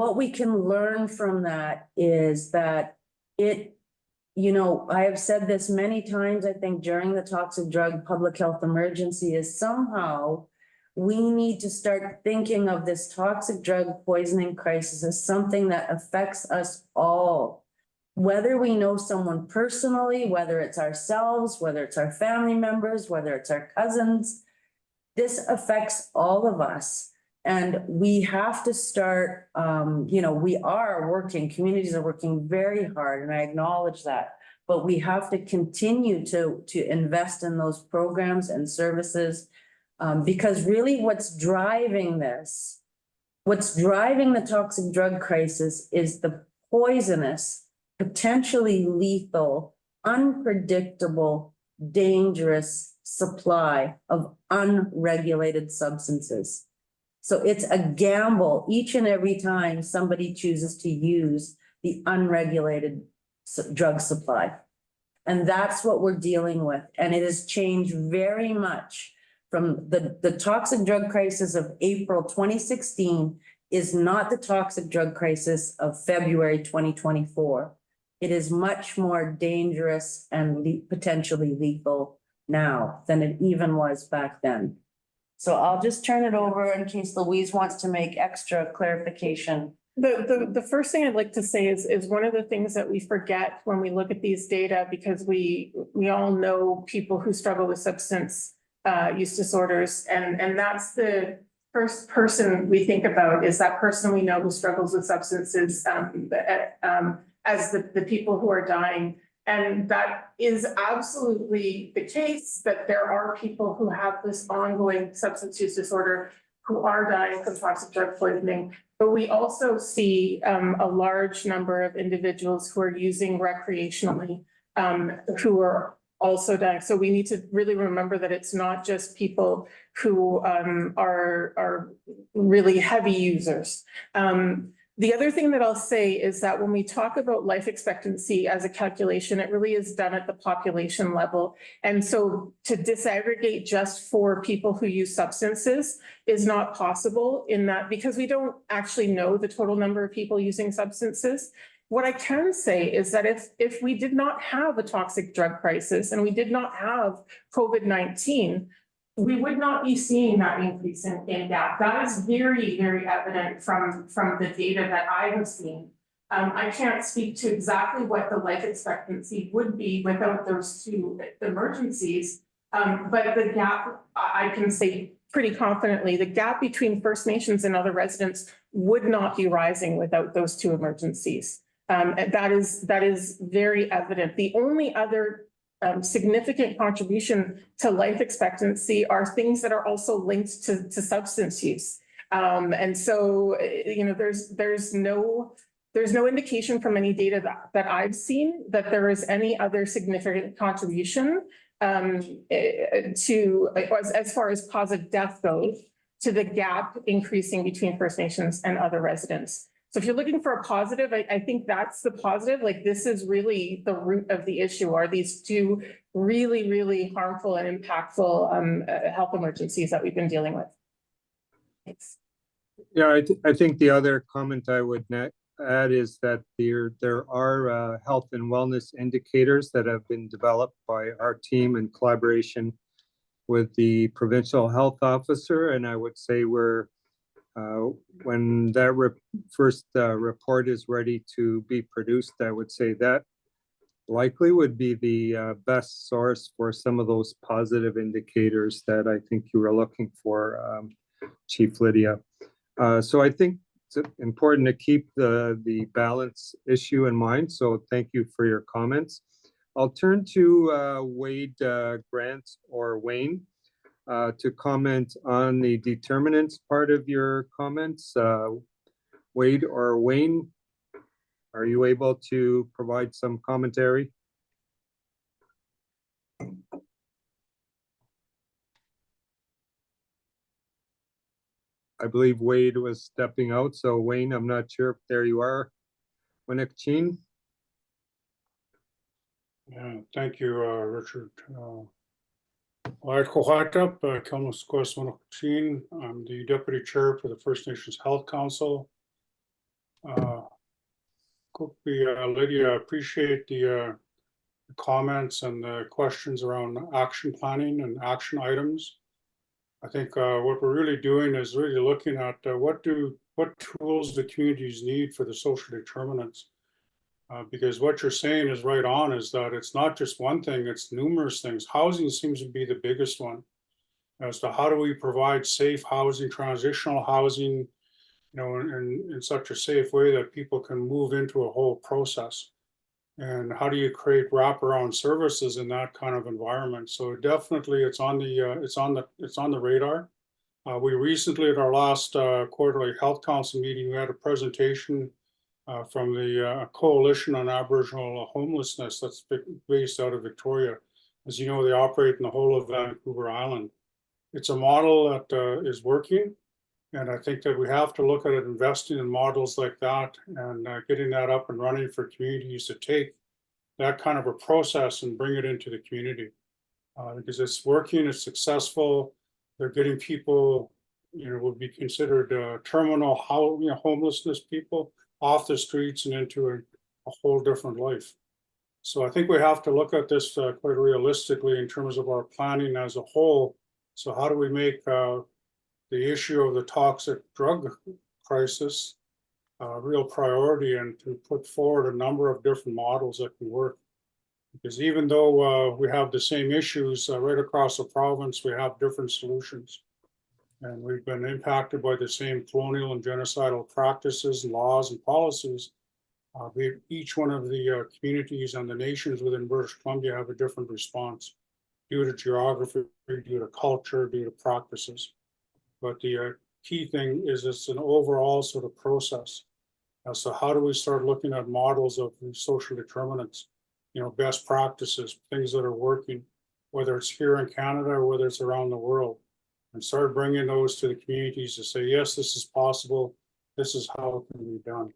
learn from that is that I have said this many times, I think, during the toxic drug public health emergency, is somehow we need to start thinking of this toxic drug poisoning crisis as something that affects us all. Whether we know someone personally, whether it's ourselves, whether it's our family members, whether it's our cousins, this affects all of us. And we have to start, communities are working very hard, and I acknowledge that. but we have to continue to invest in those programs and services. Because really what's driving this, what's driving the toxic drug crisis is the poisonous, potentially lethal, unpredictable, dangerous supply of unregulated substances. So it's a gamble each and every time somebody chooses to use the unregulated drug supply. And that's what we're dealing with. And it has changed very much from the toxic drug crisis of April 2016 is not the toxic drug crisis of February 2024. It is much more dangerous and potentially lethal now than it even was back then. So I'll just turn it over in case Louise wants to make extra clarification. The first thing I'd like to say is one of the things that we forget when we look at these data, because we all know people who struggle with substance use disorders, and that's the first person we think about, is that person we know who struggles with substances as the people who are dying. And that is absolutely the case, that there are people who have this ongoing substance use disorder who are dying from toxic drug poisoning. But we also see a large number of individuals who are using recreationally who are also dying. So we need to really remember that it's not just people who are really heavy users. The other thing that I'll say is that when we talk about life expectancy as a calculation, it really is done at the population level. And so to disaggregate just for people who use substances is not possible, in that because we don't actually know the total number of people using substances. What I can say is that if we did not have a toxic drug crisis and we did not have COVID-19, we would not be seeing that increase in gap. That is very, very evident from the data that I have seen. I can't speak to exactly what the life expectancy would be without those two emergencies, but the gap, I can say pretty confidently, the gap between First Nations and other residents would not be rising without those two emergencies. And that is very evident. The only other significant contribution to life expectancy are things that are also linked to substance use. And so, you know, there's no indication from any data that I've seen that there is any other significant contribution to, as far as cause of death goes, to the gap increasing between First Nations and other residents. So if you're looking for a positive, I think that's the positive. Like, this is really the root of the issue, are these two really, really harmful and impactful health emergencies that we've been dealing with. Thanks. Yeah, I think the other comment I would add is that there are health and wellness indicators that have been developed by our team in collaboration with the provincial health officer, and I would say we're when that first report is ready to be produced, I would say that likely would be the best source for some of those positive indicators that I think you were looking for, Chief Lydia. So I think it's important to keep the balance issue in mind. So thank you for your comments. I'll turn to Wade Grant or Wayne to comment on the determinants part of your comments. Wade or Wayne, are you able to provide some commentary? I believe Wade was stepping out, so Wayne, I'm not sure if there you are. Winnipeg. Yeah, thank you, Richard. I'm the Deputy Chair for the First Nations Health Council. Lydia, I appreciate the comments and the questions around action planning and action items. I think what we're really doing is really looking at what tools the communities need for the social determinants. Because what you're saying is right on, is that it's not just one thing, it's numerous things. Housing seems to be the biggest one, as to how do we provide safe housing, transitional housing, you know, in such a safe way that people can move into a whole process. And how do you create wraparound services in that kind of environment? So definitely it's on the radar. We recently at our last quarterly health council meeting, we had a presentation from the Coalition on Aboriginal Homelessness that's based out of Victoria. As you know, they operate in the whole of Vancouver Island. It's a model that is working. And I think that we have to look at it, investing in models like that and getting that up and running for communities to take that kind of a process and bring it into the community. Because it's working, it's successful. They're getting people, would be considered terminal homelessness people off the streets and into a whole different life. So I think we have to look at this quite realistically in terms of our planning as a whole. So how do we make the issue of the toxic drug crisis real priority, and to put forward a number of different models that can work? Because even though we have the same issues right across the province, we have different solutions. And we've been impacted by the same colonial and genocidal practices, laws, and policies. Each one of the communities and the nations within British Columbia have a different response due to geography, due to culture, due to practices. But the key thing is it's an overall sort of process. So how do we start looking at models of the social determinants, best practices, things that are working, whether it's here in Canada or whether it's around the world, and start bringing those to the communities to say, yes, this is possible. This is how it can be done.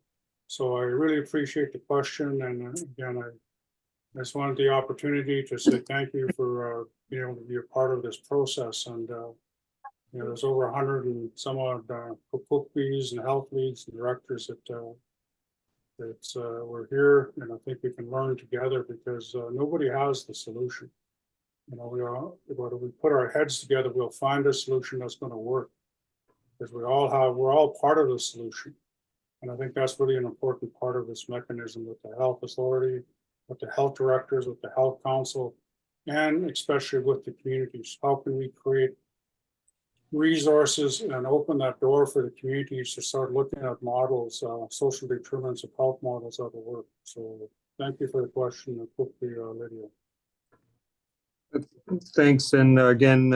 So I really appreciate the question. And again, I just wanted the opportunity to say thank you for being able to be a part of this process. And there's over 100 and some odd PUCPs and health leads and directors that we're here, and I think we can learn together, because nobody has the solution. We're put our heads together, we'll find a solution that's going to work, because we're all part of the solution. And I think that's really an important part of this mechanism with the health authority, with the health directors, with the health council, and especially with the communities. How can we create resources and open that door for the communities to start looking at models, social determinants of health models that will work? So thank you for the question, Lydia. Thanks. And again,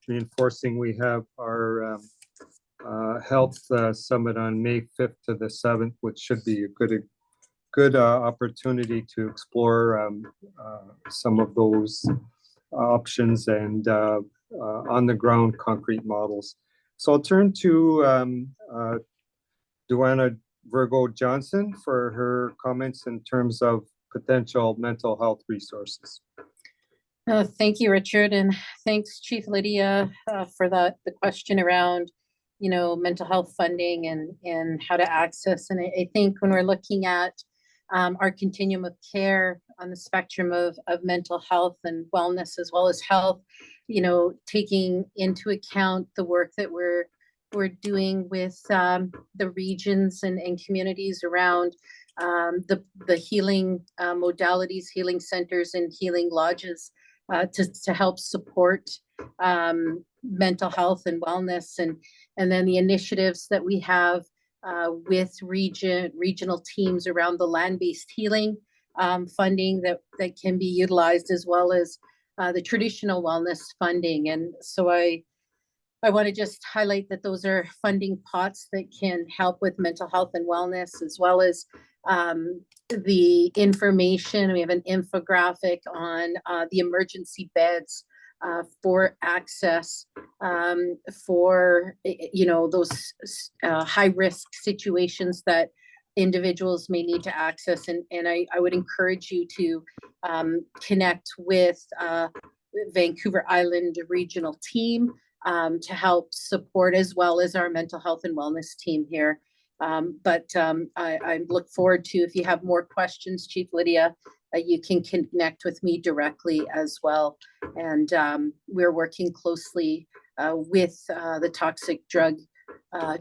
reinforcing, we have our health summit on May 5th to the 7th, which should be a good opportunity to explore some of those options and on the ground concrete models. So I'll turn to Duana Virgo Johnson for her comments in terms of potential mental health resources. Thank you, Richard, and thanks, Chief Lydia, for the question around, mental health funding and how to access. And I think when we're looking at our continuum of care on the spectrum of mental health and wellness, as well as health, taking into account the work that we're doing with the regions and communities around the healing modalities, healing centers, and healing lodges to help support mental health and wellness, and then the initiatives that we have with regional teams around the land-based healing funding that can be utilized, as well as the traditional wellness funding. And so I want to just highlight that those are funding pots that can help with mental health and wellness, as well as the information. We have an infographic on the emergency beds for access for those high risk situations that individuals may need to access. And I would encourage you to connect with Vancouver Island regional team to help support, as well as our mental health and wellness team here. But I look forward to, if you have more questions, Chief Lydia, you can connect with me directly as well. And we're working closely with the toxic drug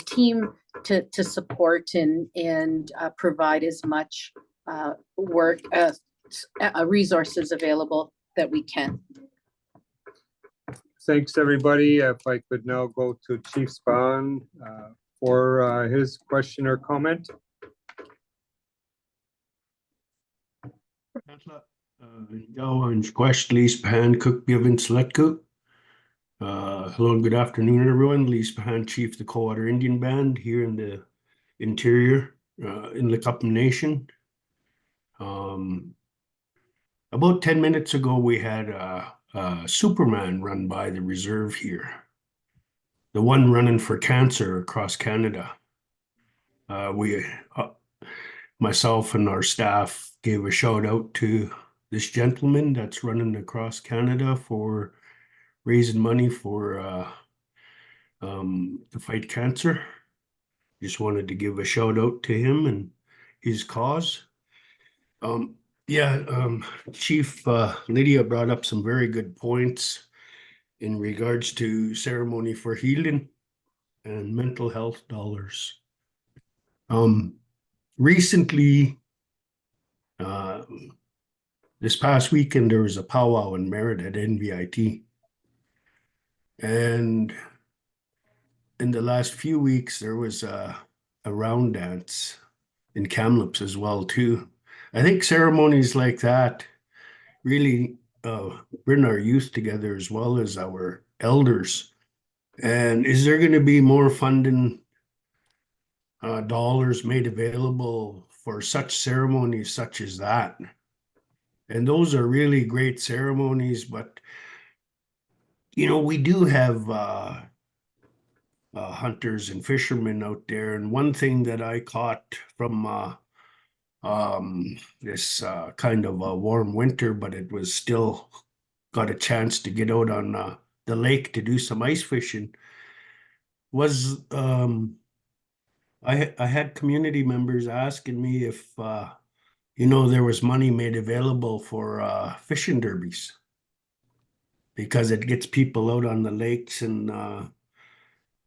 team to support and provide as much resources available that we can. Thanks, everybody. If I could now go to Chief Spahn for his question or comment. Joe Quest, Lee Spahan, Cook Given Sletcook. Hello and good afternoon, everyone. Lee Spahan, Chief of the Coldwater Indian Band here in the interior, in the Cup Nation. About 10 minutes ago, we had a Superman run by the reserve here. The one running for cancer across Canada. Myself and our staff gave a shout out to this gentleman that's running across Canada for raising money for to fight cancer. Just wanted to give a shout out to him and his cause. Chief Lydia brought up some very good points in regards to ceremony for healing and mental health dollars. Recently, this past weekend, there was a powwow in Merritt at NVIT. And in the last few weeks, there was a round dance in Kamloops as well, too. I think ceremonies like that really bring our youth together as well as our elders. And is there going to be more funding dollars made available for such ceremonies such as that? And those are really great ceremonies, but you know, we do have hunters and fishermen out there. And one thing that I caught from this kind of a warm winter, but it was still got a chance to get out on the lake to do some ice fishing, was I had community members asking me if you know, there was money made available for fishing derbies because it gets people out on the lakes and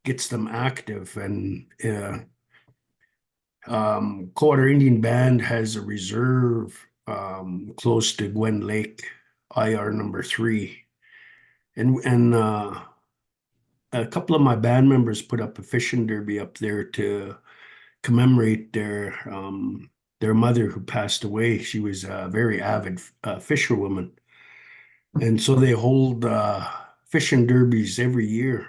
gets them active. And Coldwater Indian Band has a reserve close to Gwen Lake, IR number 3. And a couple of my band members put up a fishing derby up there to commemorate their mother who passed away. She was a very avid fisherwoman. And so they hold fishing derbies every year.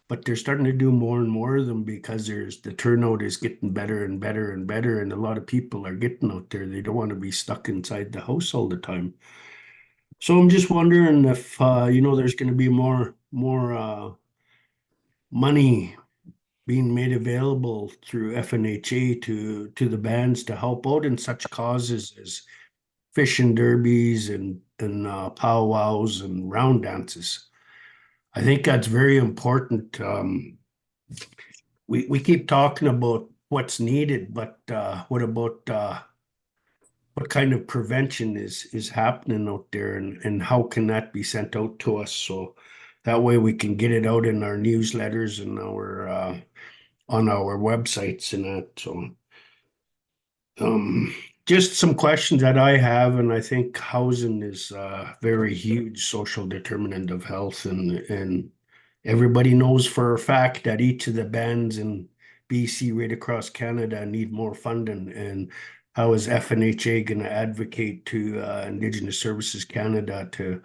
But they're starting to do more and more of them because the turnout is getting better and better and better. And a lot of people are getting out there. They don't want to be stuck inside the house all the time. So I'm just wondering if, you know, there's going to be more money being made available through FNHA to the bands to help out in such causes as fishing derbies and powwows and round dances. I think that's very important. We keep talking about what's needed, but what about what kind of prevention is happening out there, and how can that be sent out to us so that way we can get it out in our newsletters and our on our websites and that. So just some questions that I have, and I think housing is a very huge social determinant of health, and everybody knows for a fact that each of the bands in BC right across Canada need more funding. And how is FNHA going to advocate to Indigenous Services Canada to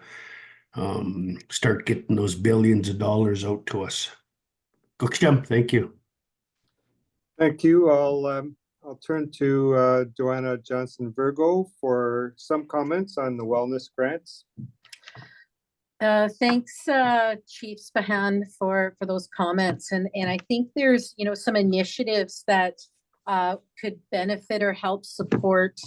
start getting those billions of dollars out to us? Guksham, thank you. Thank you. I'll turn to Joanna Johnson-Virgo for some comments on the wellness grants. Thanks, Chief Spahan, for those comments. And I think there's, you know, some initiatives that could benefit or help support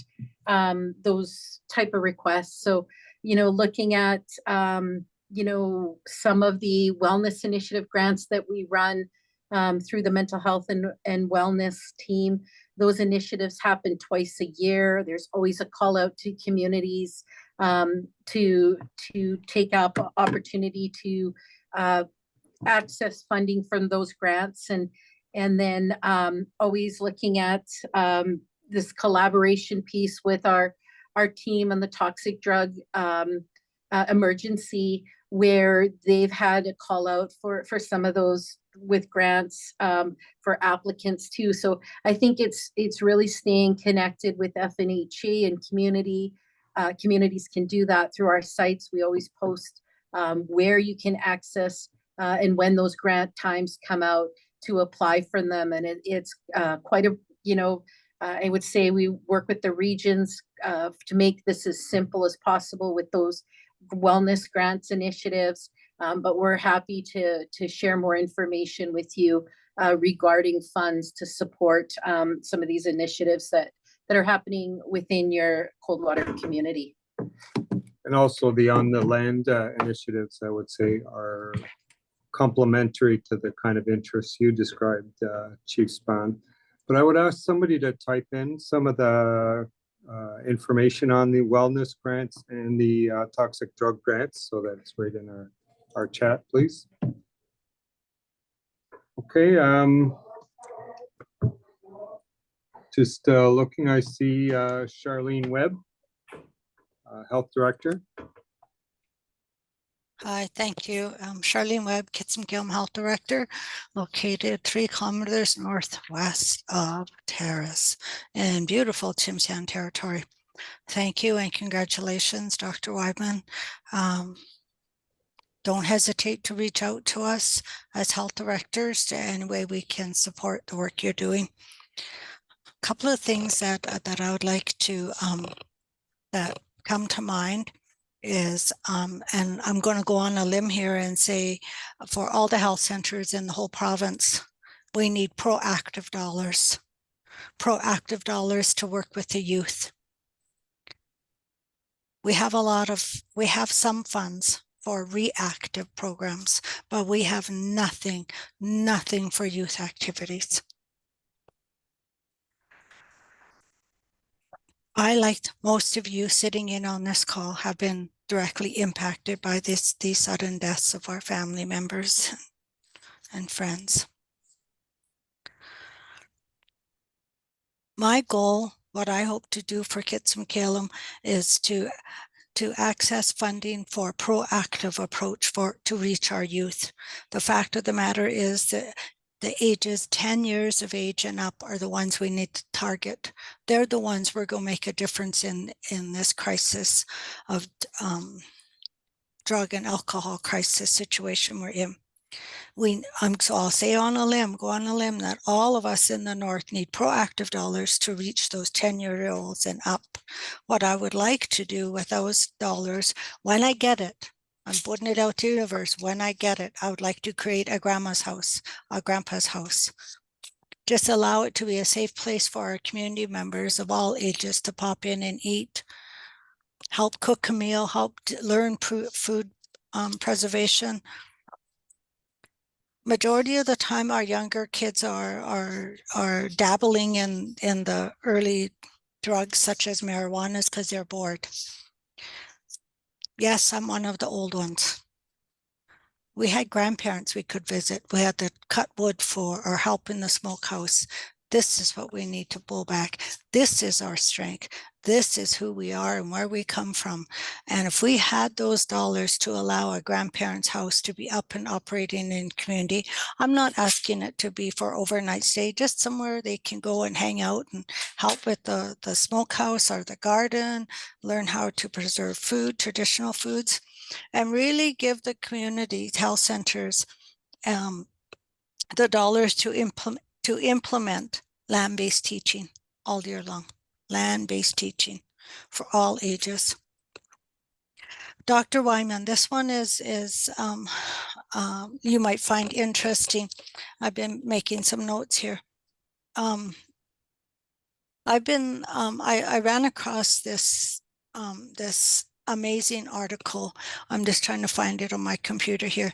those type of requests. So, you know, looking at, you know, some of the wellness initiative grants that we run through the mental health and wellness team. Those initiatives happen twice a year. There's always a call out to communities to take up opportunity to access funding from those grants, and then always looking at this collaboration piece with our team on the toxic drug emergency, where they've had a call out for some of those with grants for applicants too. So I think it's really staying connected with FNHA and community. Communities can do that through our sites. We always post where you can access and when those grant times come out to apply for them. And it's quite a, I would say we work with the regions to make this as simple as possible with those wellness grants initiatives. But we're happy to share more information with you regarding funds to support some of these initiatives that are happening within your Coldwater community. And also the on the land initiatives, I would say, are complementary to the kind of interests you described, Chief Spahn. But I would ask somebody to type in some of the information on the wellness grants and the toxic drug grants, so that it's right in our chat, please. Okay, just looking, I see Charlene Webb, Health Director. Hi, thank you. Charlene Webb, Kitsim-Gilm Health Director, located 3 kilometers northwest of Terrace in beautiful Tsimshian territory. Thank you and congratulations, Dr. Weidman. Don't hesitate to reach out to us as health directors to any way we can support the work you're doing. A couple of things that I would like to that come to mind is, and I'm going to go on a limb here and say, for all the health centers in the whole province, we need proactive dollars to work with the youth. We have some funds for reactive programs, but we have nothing for youth activities. I, like most of you sitting in on this call, have been directly impacted by these sudden deaths of our family members and friends. My goal, what I hope to do for Kitsim-Gilm, is to access funding for a proactive approach to reach our youth. The fact of the matter is that the ages 10 years of age and up are the ones we need to target. They're the ones we're going to make a difference in this crisis of drug and alcohol crisis situation we're in. So I'll say go on a limb, that all of us in the North need proactive dollars to reach those 10-year-olds and up. What I would like to do with those dollars, when I get it, I'm putting it out to the universe, when I get it, I would like to create a grandma's house, a grandpa's house. Just allow it to be a safe place for our community members of all ages to pop in and eat, help cook a meal, help learn food preservation. Majority of the time, our younger kids are dabbling in the early drugs such as marijuana because they're bored. Yes, I'm one of the old ones. We had grandparents we could visit. We had to cut wood for or help in the smokehouse. This is what we need to pull back. This is our strength. This is who we are and where we come from. And if we had those dollars to allow a grandparent's house to be up and operating in community, I'm not asking it to be for overnight stay, just somewhere they can go and hang out and help with the smokehouse or the garden, learn how to preserve food, traditional foods, and really give the community health centers the dollars to implement land-based teaching all year long. Land-based teaching for all ages. Dr. Wyman, this one is you might find interesting. I've been making some notes here. I ran across this this amazing article. I'm just trying to find it on my computer here,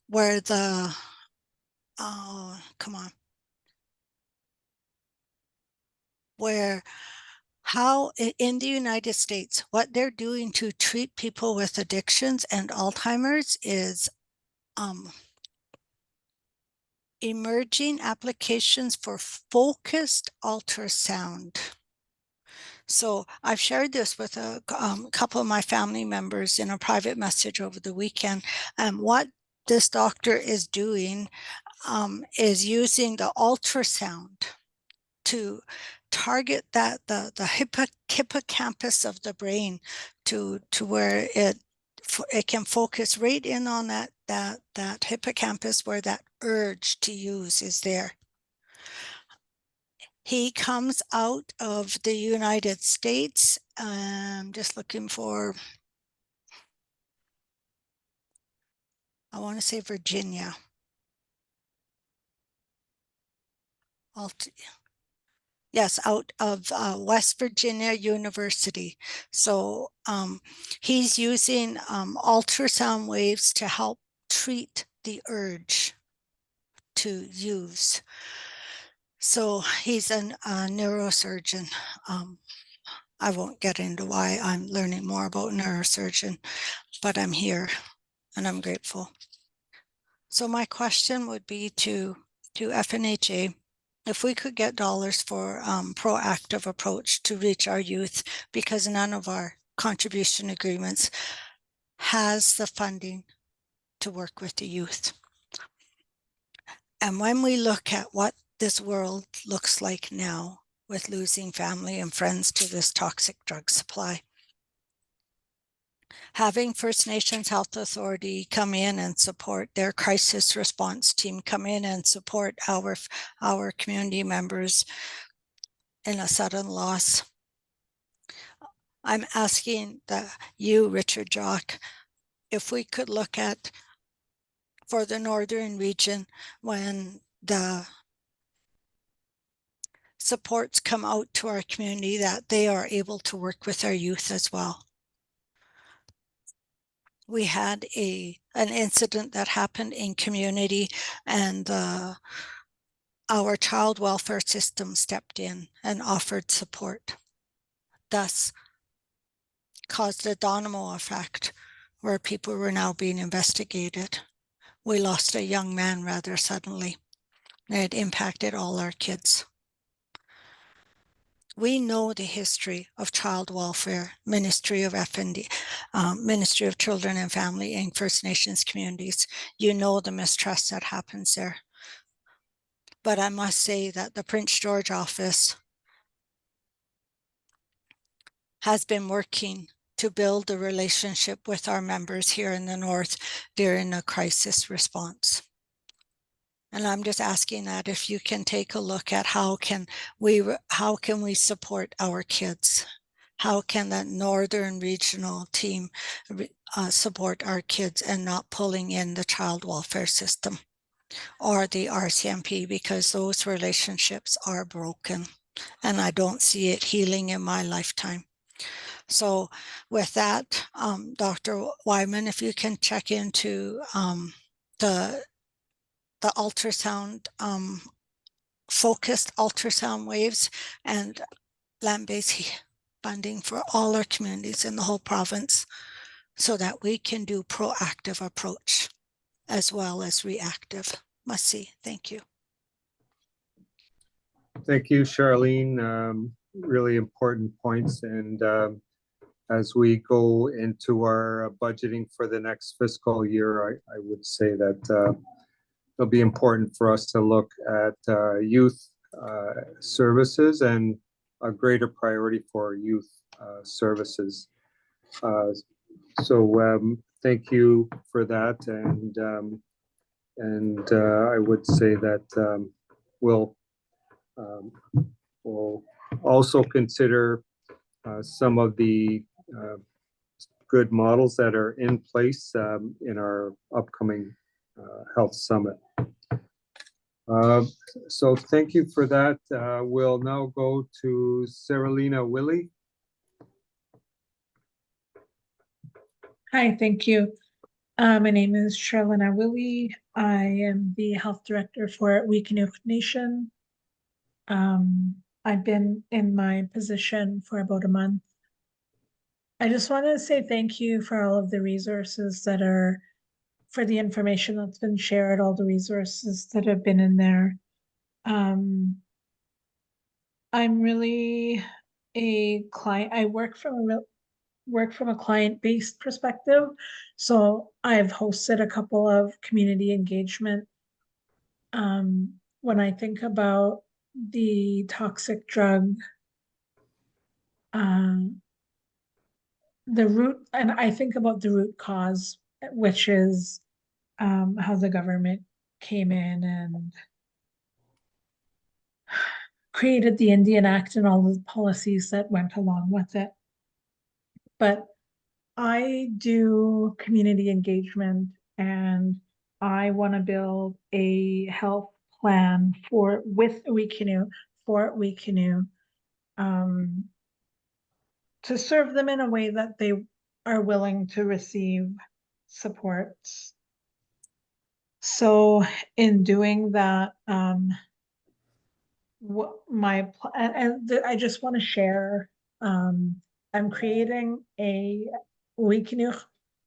where the how in the United States, what they're doing to treat people with addictions and Alzheimer's is emerging applications for focused ultrasound. So I've shared this with a couple of my family members in a private message over the weekend. What this doctor is doing is using the ultrasound to target that the hippocampus of the brain to where it can focus right in on that hippocampus where that urge to use is there. He comes out of the United States. I'm just looking for, I want to say Virginia. Yes, out of West Virginia University. So he's using ultrasound waves to help treat the urge to use. So he's a neurosurgeon. I won't get into why I'm learning more about neurosurgeon, but I'm here and I'm grateful. So my question would be to FNHA, if we could get dollars for proactive approach to reach our youth, because none of our contribution agreements has the funding to work with the youth. And when we look at what this world looks like now with losing family and friends to this toxic drug supply, having First Nations Health Authority come in and support their crisis response team, come in and support our community members in a sudden loss. I'm asking you, Richard Jock, if we could look at, for the northern region, when the supports come out to our community, that they are able to work with our youth as well. We had an incident that happened in community, and our child welfare system stepped in and offered support, thus caused a domino effect where people were now being investigated. We lost a young man rather suddenly, and it impacted all our kids. We know the history of child welfare, Ministry of FND, Ministry of Children and Family in First Nations communities. You know the mistrust that happens there. But I must say that the Prince George office has been working to build a relationship with our members here in the North during a crisis response. And I'm just asking that if you can take a look at how can we support our kids? How can that northern regional team support our kids and not pulling in the child welfare system or the RCMP, because those relationships are broken and I don't see it healing in my lifetime. So with that, Dr. Wyman, if you can check into the ultrasound, focused ultrasound waves and land-based funding for all our communities in the whole province, so that we can do proactive approach as well as reactive. Must see. Thank you. Thank you, Charlene. Really important points. And as we go into our budgeting for the next fiscal year, I would say that it'll be important for us to look at youth services and a greater priority for youth services. So thank you for that. And I would say that we'll also consider some of the good models that are in place in our upcoming health summit. So thank you for that. We'll now go to Saralina Willie. Hi, thank you. My name is Charlena Willie. I am the health director for Wikinuke Nation. I've been in my position for about a month. I just want to say thank you for all of the resources that are, for the information that's been shared, all the resources that have been in there. I'm really a client. I work from work from a client-based perspective. So I've hosted a couple of community engagement. When I think about the toxic drug, the root, and I think about the root cause, which is how the government came in and created the Indian Act and all the policies that went along with it. But I do community engagement and I want to build a health plan with Wecanoe, for Wecanoe, to serve them in a way that they are willing to receive supports. So in doing that, what I just want to share, I'm creating a Wecanoe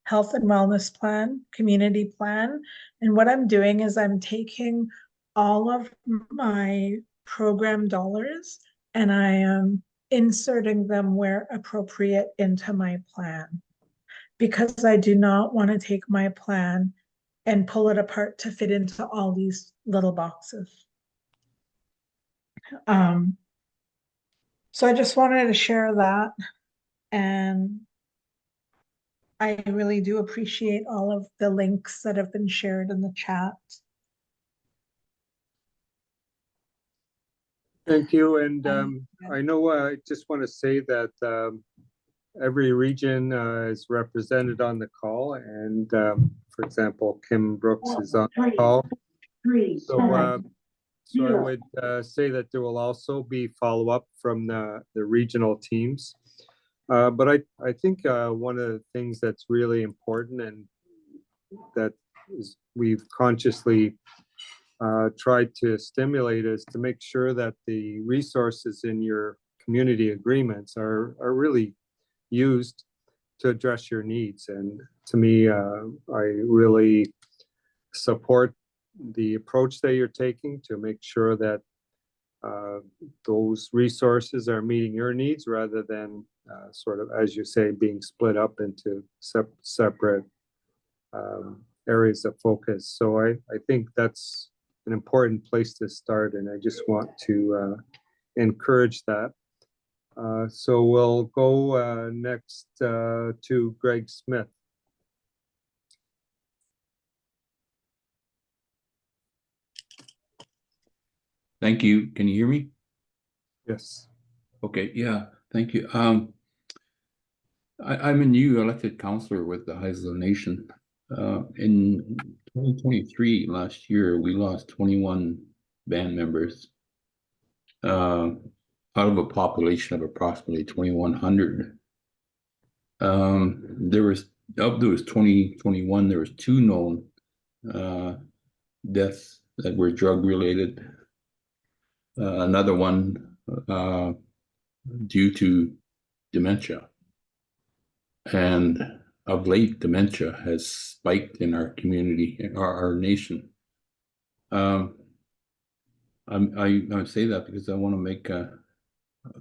health and wellness plan, community plan. And what I'm doing is I'm taking all of my program dollars and I am inserting them where appropriate into my plan. Because I do not want to take my plan and pull it apart to fit into all these little boxes. So I just wanted to share that, and I really do appreciate all of the links that have been shared in the chat. Thank you. And I know I just want to say that every region is represented on the call. And for example, Kim Brooks is on the call. So I would say that there will also be follow-up from the regional teams. But I think one of the things that's really important and that we've consciously tried to stimulate is to make sure that the resources in your community agreements are really used to address your needs. And to me, I really support the approach that you're taking to make sure that those resources are meeting your needs rather than sort of, as you say, being split up into separate areas of focus. So I think that's an important place to start, and I just want to encourage that. So we'll go next to Greg Smith. Thank you. Can you hear me? Yes. Okay, yeah, thank you. I'm a new elected councillor with the Haisla Nation. In 2023, last year, we lost 21 band members out of a population of approximately 2,100. There was 2021, there was 2 known deaths that were drug related. Another one due to dementia. And of late, dementia has spiked in our community, in our nation. I say that because I want to make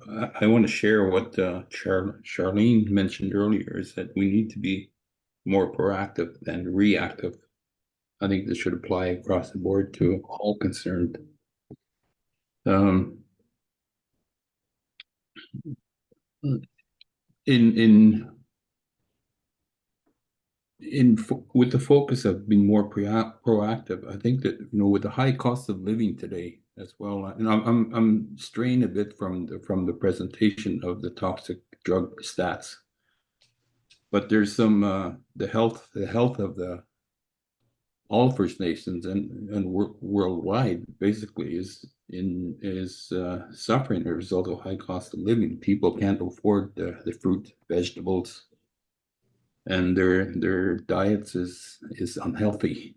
I want to share what Charlene mentioned earlier, is that we need to be more proactive than reactive. I think this should apply across the board to all concerned. With the focus of being more proactive, I think that, you know, with the high cost of living today as well, and I'm straying a bit from the presentation of the toxic drug stats, but there's some the health of all First Nations and worldwide basically is suffering as a result of high cost of living. People can't afford the fruit, vegetables, and their diets is unhealthy.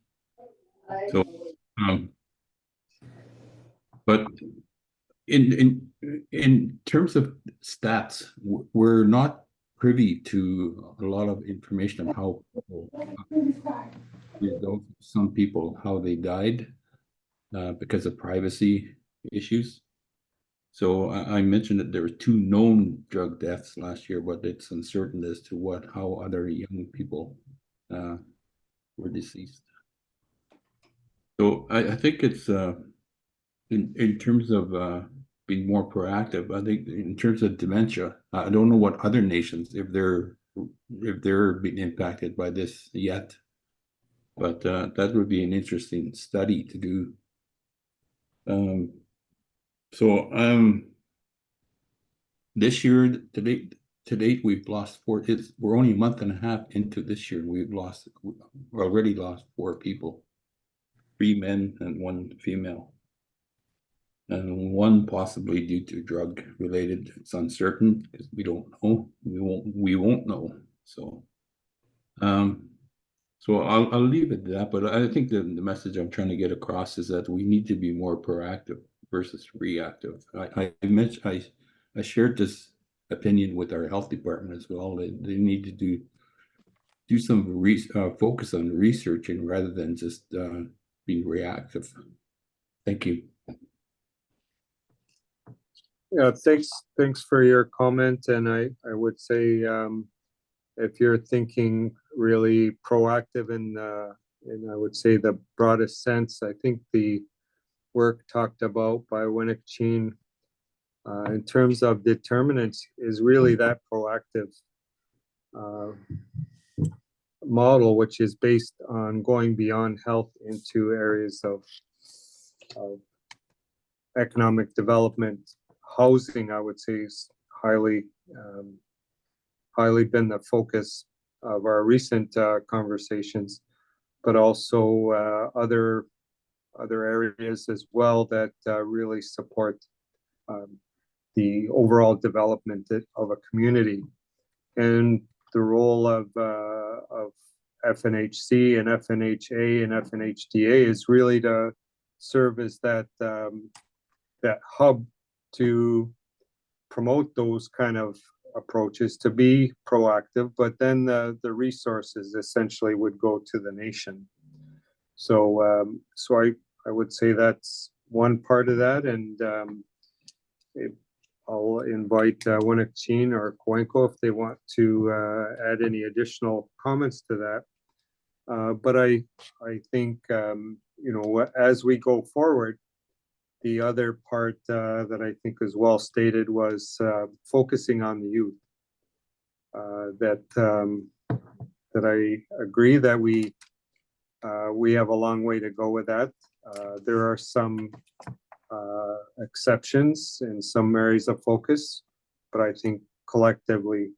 So, but in terms of stats, we're not privy to a lot of information on how some people how they died because of privacy issues. So I mentioned that there were 2 known drug deaths last year, but it's uncertain as to how other young people were deceased. So I think it's in terms of being more proactive. I think in terms of dementia, I don't know what other nations, if they're being impacted by this yet, but that would be an interesting study to do. This year to date we've lost 4. We're only a month and a half into this year, and we've already lost 4 people, 3 men and 1 female. And 1 possibly due to drug related. It's uncertain because we don't know. We won't know. So I'll leave it at that. But I think the message I'm trying to get across is that we need to be more proactive versus reactive. I shared this opinion with our health department as well. They need to do some focus on researching rather than just being reactive. Thank you. Yeah, thanks for your comment. And I would say if you're thinking really proactive in I would say the broadest sense, I think the work talked about by Winnick-Chin in terms of determinants is really that proactive model, which is based on going beyond health into areas of economic development. Housing, I would say, is highly been the focus of our recent conversations, but also other areas as well that really support the overall development of a community. And the role of FNHC and FNHA and FNHDA is really to serve as that hub to promote those kind of approaches, to be proactive, but then the resources essentially would go to the nation. So I would say that's one part of that, and I'll invite Winnick-Chin or Cuenco if they want to add any additional comments to that. But I think as we go forward, the other part that I think is well stated was focusing on the youth. That I agree that we have a long way to go with that. There are some exceptions in some areas of focus, but I think collectively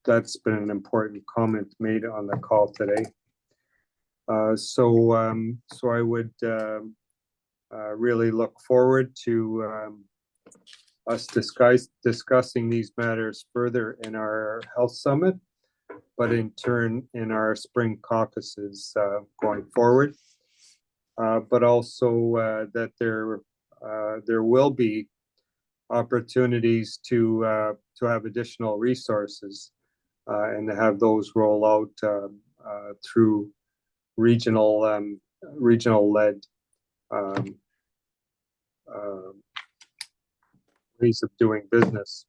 that's been an important comment made on the call today. So I would really look forward to us discussing these matters further in our health summit, but in turn in our spring caucuses going forward. But also that there will be opportunities to have additional resources and to have those roll out through regional led ways of doing business.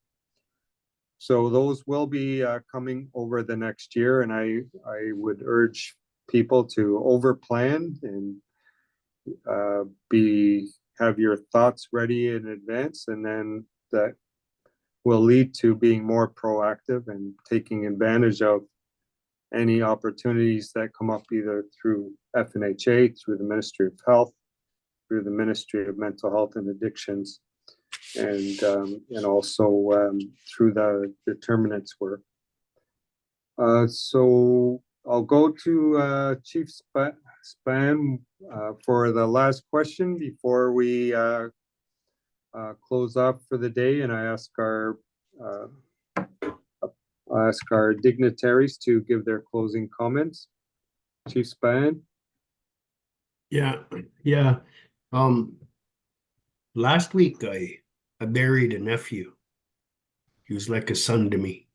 So those will be coming over the next year, and I would urge people to overplan and have your thoughts ready in advance, and then that will lead to being more proactive and taking advantage of any opportunities that come up either through FNHA, through the Ministry of Health, through the Ministry of Mental Health and Addictions, and also through the determinants work. So I'll go to Chief Span for the last question before we close off for the day, and I ask our dignitaries to give their closing comments. Chief Span. Yeah. Last week I buried a nephew. He was like a son to me.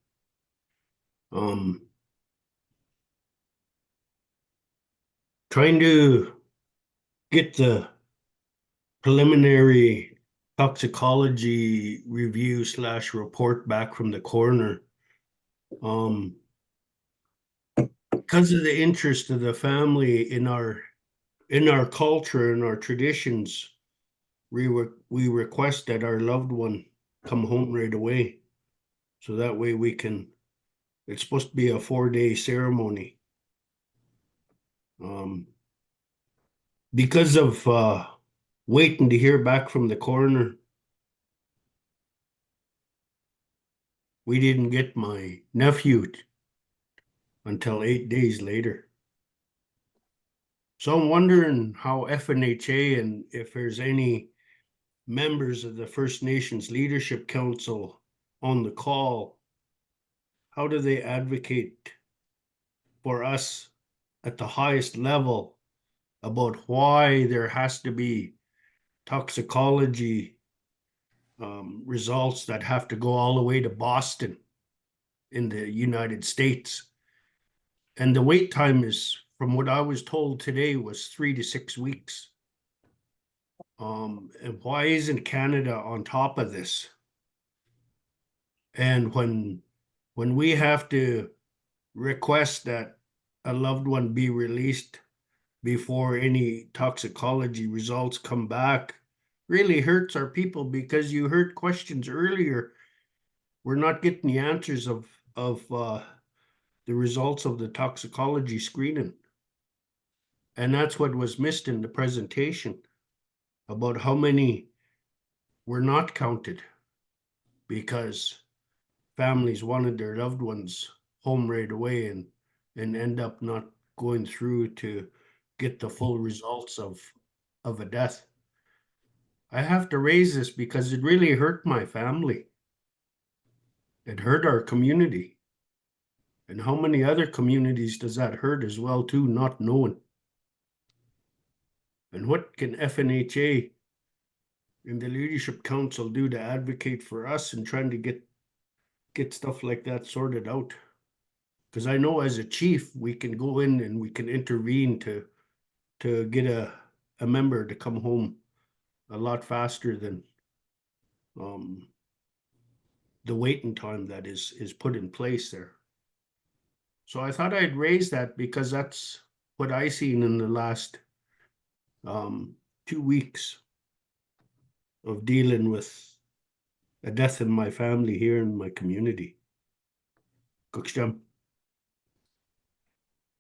Trying to get the preliminary toxicology review / report back from the coroner. Because of the interest of the family in our culture and our traditions, we request that our loved one come home right away. So that way we can, it's supposed to be a 4-day ceremony. Because of waiting to hear back from the coroner, we didn't get my nephew until 8 days later. So I'm wondering how FNHA, and if there's any members of the First Nations Leadership Council on the call, how do they advocate for us at the highest level about why there has to be toxicology results that have to go all the way to Boston in the United States? And the wait time is, from what I was told today, was 3 to 6 weeks. And why isn't Canada on top of this? And when we have to request that a loved one be released before any toxicology results come back, really hurts our people, because you heard questions earlier. We're not getting the answers of the results of the toxicology screening. And that's what was missed in the presentation, about how many were not counted because families wanted their loved ones home right away and end up not going through to get the full results of a death. I have to raise this because it really hurt my family. It hurt our community. And how many other communities does that hurt as well too, not knowing? And what can FNHA and the Leadership Council do to advocate for us and trying to get stuff like that sorted out? Because I know as a chief, we can go in and we can intervene to get a member to come home a lot faster than the waiting time that is put in place there. So I thought I'd raise that because that's what I seen in the last 2 weeks of dealing with a death in my family here in my community. Cooksham.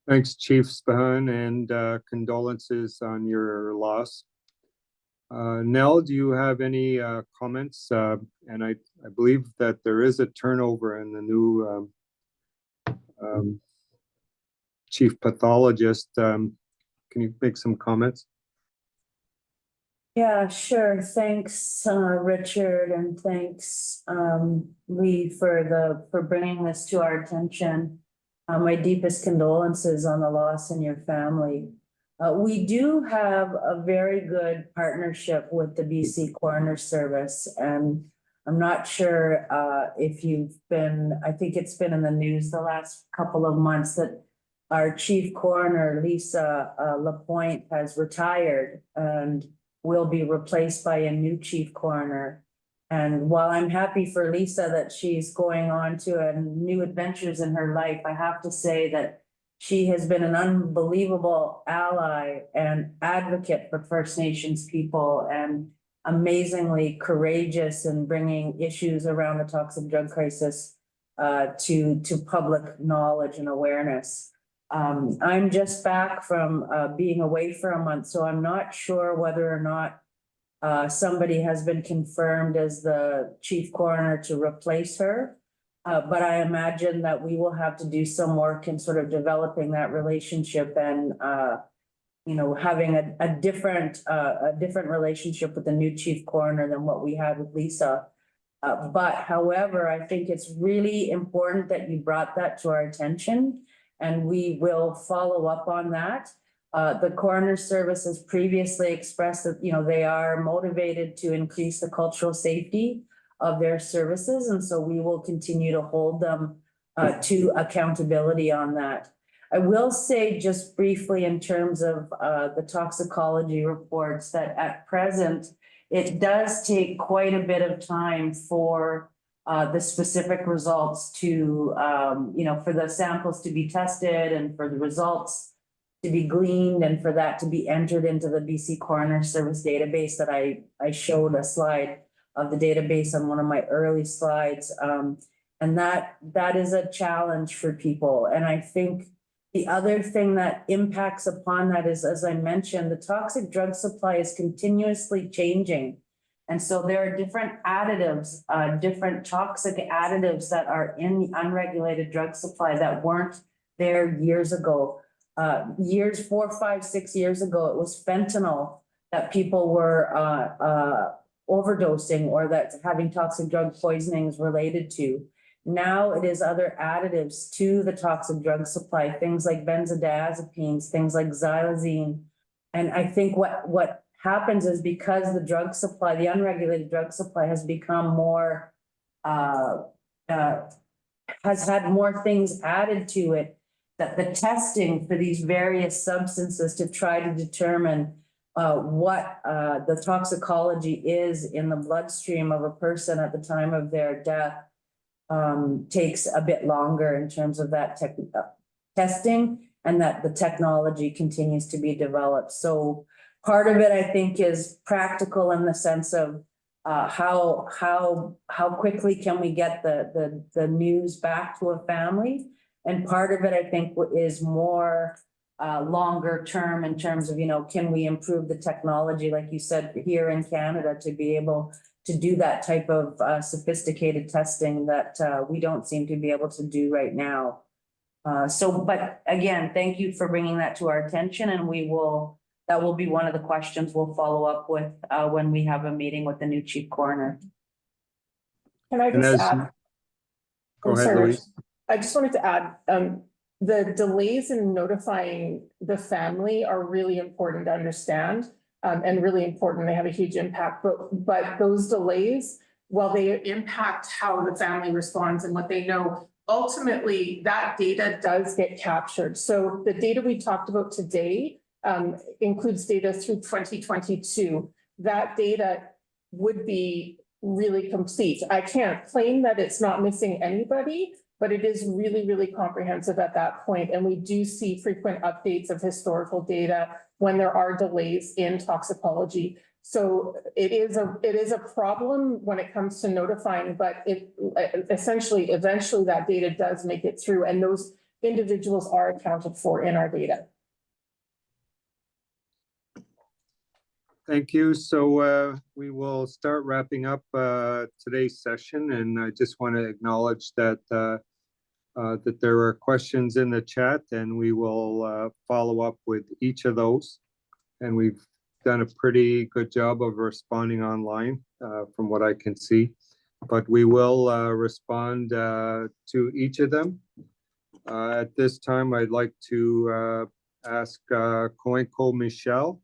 Thanks, Chief Spahan, and condolences on your loss. Nell, do you have any comments? And I believe that there is a turnover in the new chief pathologist. Can you make some comments? Yeah, sure. Thanks, Richard, and thanks, Lee, for bringing this to our attention. My deepest condolences on the loss in your family. We do have a very good partnership with the BC Coroner Service, and I'm not sure if you've been, I think it's been in the news the last couple of months that our chief coroner, Lisa Lapointe, has retired and will be replaced by a new chief coroner. And while I'm happy for Lisa that she's going on to new adventures in her life, I have to say that she has been an unbelievable ally and advocate for First Nations people, and amazingly courageous in bringing issues around the toxic drug crisis to public knowledge and awareness. I'm just back from being away for a month, so I'm not sure whether or not somebody has been confirmed as the chief coroner to replace her. But I imagine that we will have to do some work in sort of developing that relationship and, having a different relationship with the new chief coroner than what we had with Lisa. But however, I think it's really important that you brought that to our attention, and we will follow up on that. The coroner service has previously expressed that, they are motivated to increase the cultural safety of their services. And so we will continue to hold them to accountability on that. I will say just briefly in terms of the toxicology reports that at present, it does take quite a bit of time for the specific results to, for the samples to be tested and for the results to be gleaned and for that to be entered into the BC Coroner Service database that I showed a slide of the database on one of my early slides. And that is a challenge for people. And I think the other thing that impacts upon that is, as I mentioned, the toxic drug supply is continuously changing. And so there are different additives, different toxic additives that are in the unregulated drug supply that weren't there years ago. 4, 5, 6 years ago, it was fentanyl that people were overdosing or that having toxic drug poisonings related to. Now it is other additives to the toxic drug supply, things like benzodiazepines, things like xylazine. And I think what happens is because the drug supply, the unregulated drug supply has become more, has had more things added to it, that the testing for these various substances to try to determine what the toxicology is in the bloodstream of a person at the time of their death takes a bit longer in terms of that testing, and that the technology continues to be developed. So part of it, I think, is practical in the sense of how quickly can we get the news back to a family. And part of it, I think, is more longer term in terms of, can we improve the technology, like you said, here in Canada, to be able to do that type of sophisticated testing that we don't seem to be able to do right now. But again, thank you for bringing that to our attention, and that will be one of the questions we'll follow up with when we have a meeting with the new chief coroner. Can I just add? Go ahead, Louise. I just wanted to add, the delays in notifying the family are really important to understand, and really important. They have a huge impact, but those delays, while they impact how the family responds and what they know, ultimately that data does get captured. So the data we talked about today includes data through 2022. That data would be really complete. I can't claim that it's not missing anybody, but it is really, really comprehensive at that point. And we do see frequent updates of historical data when there are delays in toxicology. So it is a problem when it comes to notifying, but eventually that data does make it through, and those individuals are accounted for in our data. Thank you. So we will start wrapping up today's session, and I just want to acknowledge that that there are questions in the chat, and we will follow up with each of those. And we've done a pretty good job of responding online from what I can see, but we will respond to each of them. At this time, I'd like to ask Coinco Michelle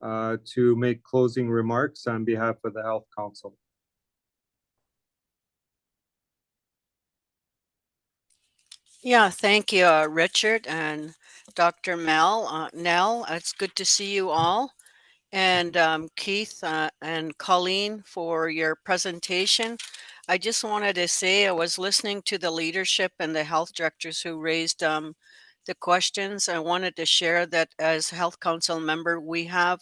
to make closing remarks on behalf of the Health Council. Yeah, thank you, Richard and Dr. Nell. It's good to see you all. And Keith and Colleen for your presentation. I just wanted to say I was listening to the leadership and the health directors who raised the questions. I wanted to share that as Health Council member, we have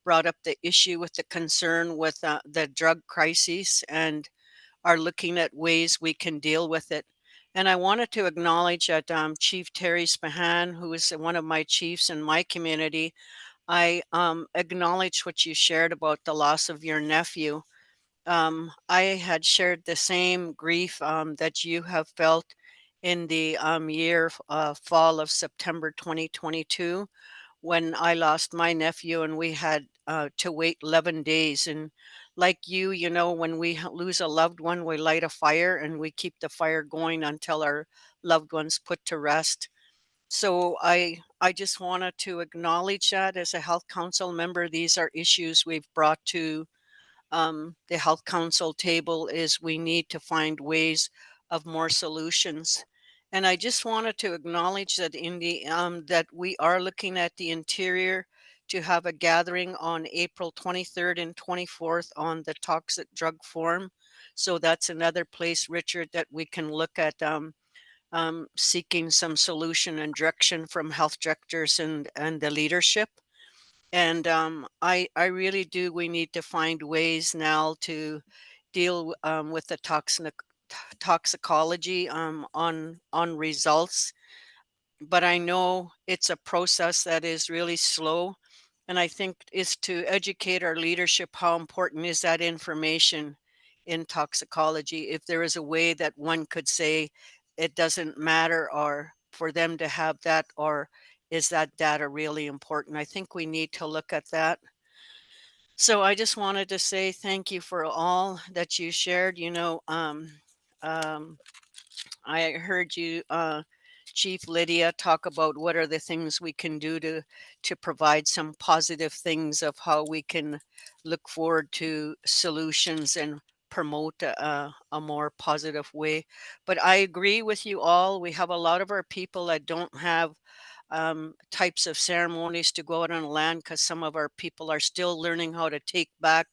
brought up the issue with the concern with the drug crisis and are looking at ways we can deal with it. And I wanted to acknowledge that Chief Terry Spahan, who is one of my chiefs in my community, I acknowledge what you shared about the loss of your nephew. I had shared the same grief that you have felt in the fall of September 2022, when I lost my nephew and we had to wait 11 days. And like you know, when we lose a loved one, we light a fire and we keep the fire going until our loved one's put to rest. So I just wanted to acknowledge that as a Health Council member. These are issues we've brought to the Health Council table, is we need to find ways of more solutions. And I just wanted to acknowledge that in the that we are looking at the interior to have a gathering on April 23rd and 24th on the Toxic Drug Forum. So that's another place, Richard, that we can look at seeking some solution and direction from health directors and the leadership. And I really do, we need to find ways now to deal with the toxicology on results. But I know it's a process that is really slow. And I think is to educate our leadership how important is that information in toxicology. If there is a way that one could say it doesn't matter, or for them to have that, or is that data really important? I think we need to look at that. So I just wanted to say thank you for all that you shared. I heard you, Chief Lydia, talk about what are the things we can do to provide some positive things of how we can look forward to solutions and promote a more positive way. But I agree with you all. We have a lot of our people that don't have types of ceremonies to go out on land, because some of our people are still learning how to take back,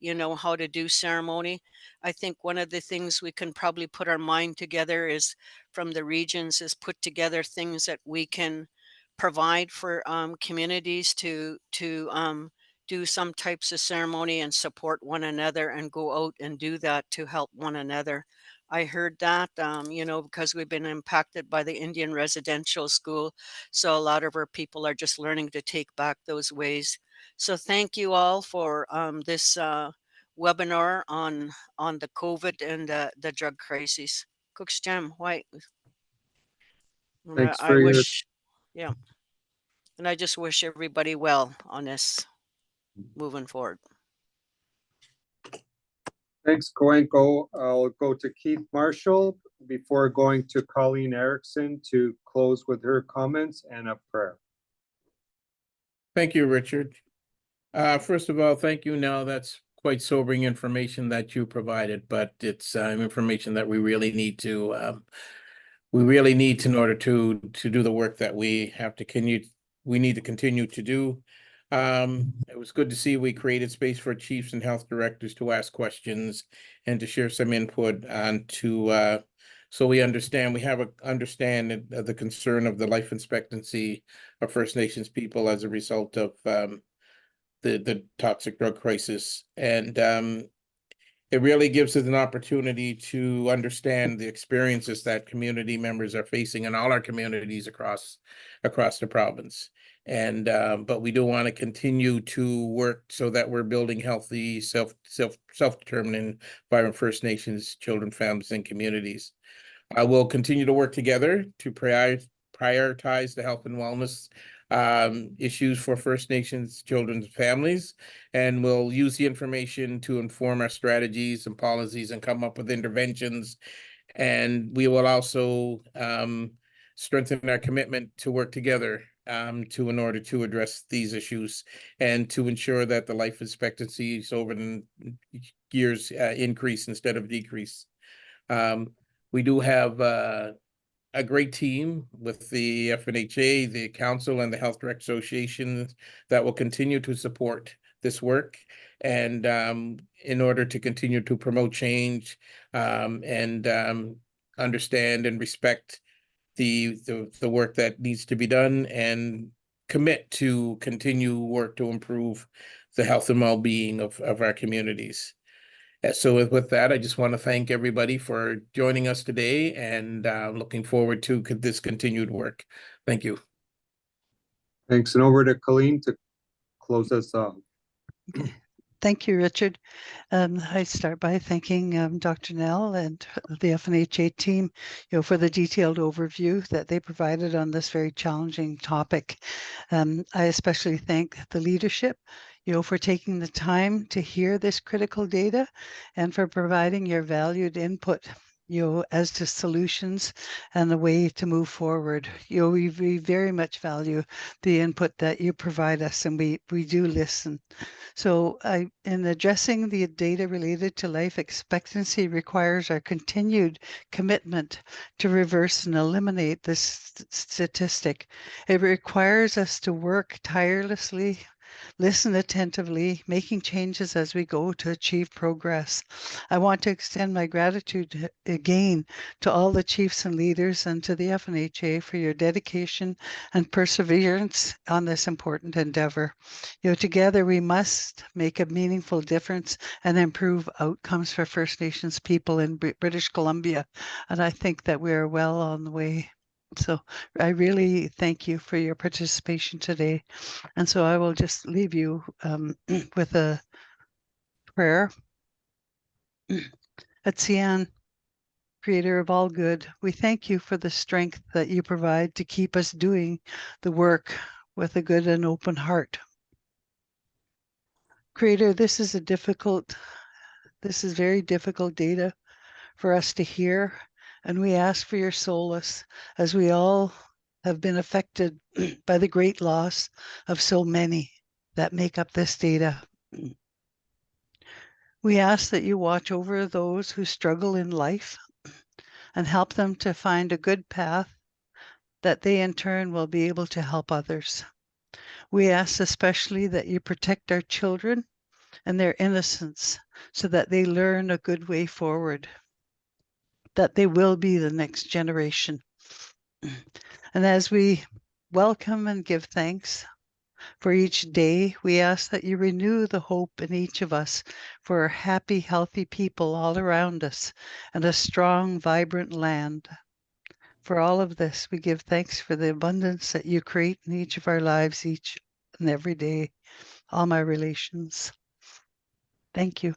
how to do ceremony. I think one of the things we can probably put our mind together is from the regions is put together things that we can provide for communities to do some types of ceremony and support one another and go out and do that to help one another. I heard that, because we've been impacted by the Indian residential school. So a lot of our people are just learning to take back those ways. So thank you all for this webinar on the COVID and the drug crisis. Cooks Jam White. Thanks I for your, wish, yeah. And I just wish everybody well on this moving forward. thanks, Coenco. I'll go to Keith Marshall before going to Colleen Erickson to close with her comments and a prayer. Thank you, Richard. First of all, thank you. Now, that's quite sobering information that you provided, but it's information that we really need to in order to do the work that we need to continue to do. It was good to see we created space for chiefs and health directors to ask questions and to share some input on so we understand the concern of the life expectancy of First Nations people as a result of the toxic drug crisis. And it really gives us an opportunity to understand the experiences that community members are facing in all our communities across the province. And but we do want to continue to work so that we're building healthy, self-determining vibrant First Nations children, families, and communities. I will continue to work together to prioritize the health and wellness issues for First Nations children's families, and we'll use the information to inform our strategies and policies and come up with interventions. And we will also strengthen our commitment to work together in order to address these issues and to ensure that the life expectancies over the years increase instead of decrease. We do have a great team with the FNHA, the Council, and the Health Direct Association that will continue to support this work, and in order to continue to promote change and understand and respect the work that needs to be done, and commit to continue work to improve the health and well-being of our communities. So with that, I just want to thank everybody for joining us today, and looking forward to this continued work. Thank you. Thanks, and over to Colleen to close us off. Thank you, Richard. I start by thanking Dr. Nell and the FNHA team, for the detailed overview that they provided on this very challenging topic. I especially thank the leadership, for taking the time to hear this critical data and for providing your valued input, as to solutions and the way to move forward. We very much value the input that you provide us, and we do listen. So in addressing the data related to life expectancy requires our continued commitment to reverse and eliminate this statistic. It requires us to work tirelessly listen attentively, making changes as we go to achieve progress. I want to extend my gratitude again to all the chiefs and leaders and to the FNHA for your dedication and perseverance on this important endeavor. Together we must make a meaningful difference and improve outcomes for First Nations people in British Columbia. And I think that we are well on the way. So I really thank you for your participation today. And so I will just leave you with a prayer. Atian, Creator of all good, we thank you for the strength that you provide to keep us doing the work with a good and open heart. Creator, this is very difficult data for us to hear, and we ask for your solace as we all have been affected by the great loss of so many that make up this data. We ask that you watch over those who struggle in life and help them to find a good path that they in turn will be able to help others. We ask especially that you protect our children and their innocence so that they learn a good way forward, that they will be the next generation. And as we welcome and give thanks for each day, we ask that you renew the hope in each of us for happy, healthy people all around us and a strong, vibrant land. For all of this, we give thanks for the abundance that you create in each of our lives each and every day, all my relations. Thank you.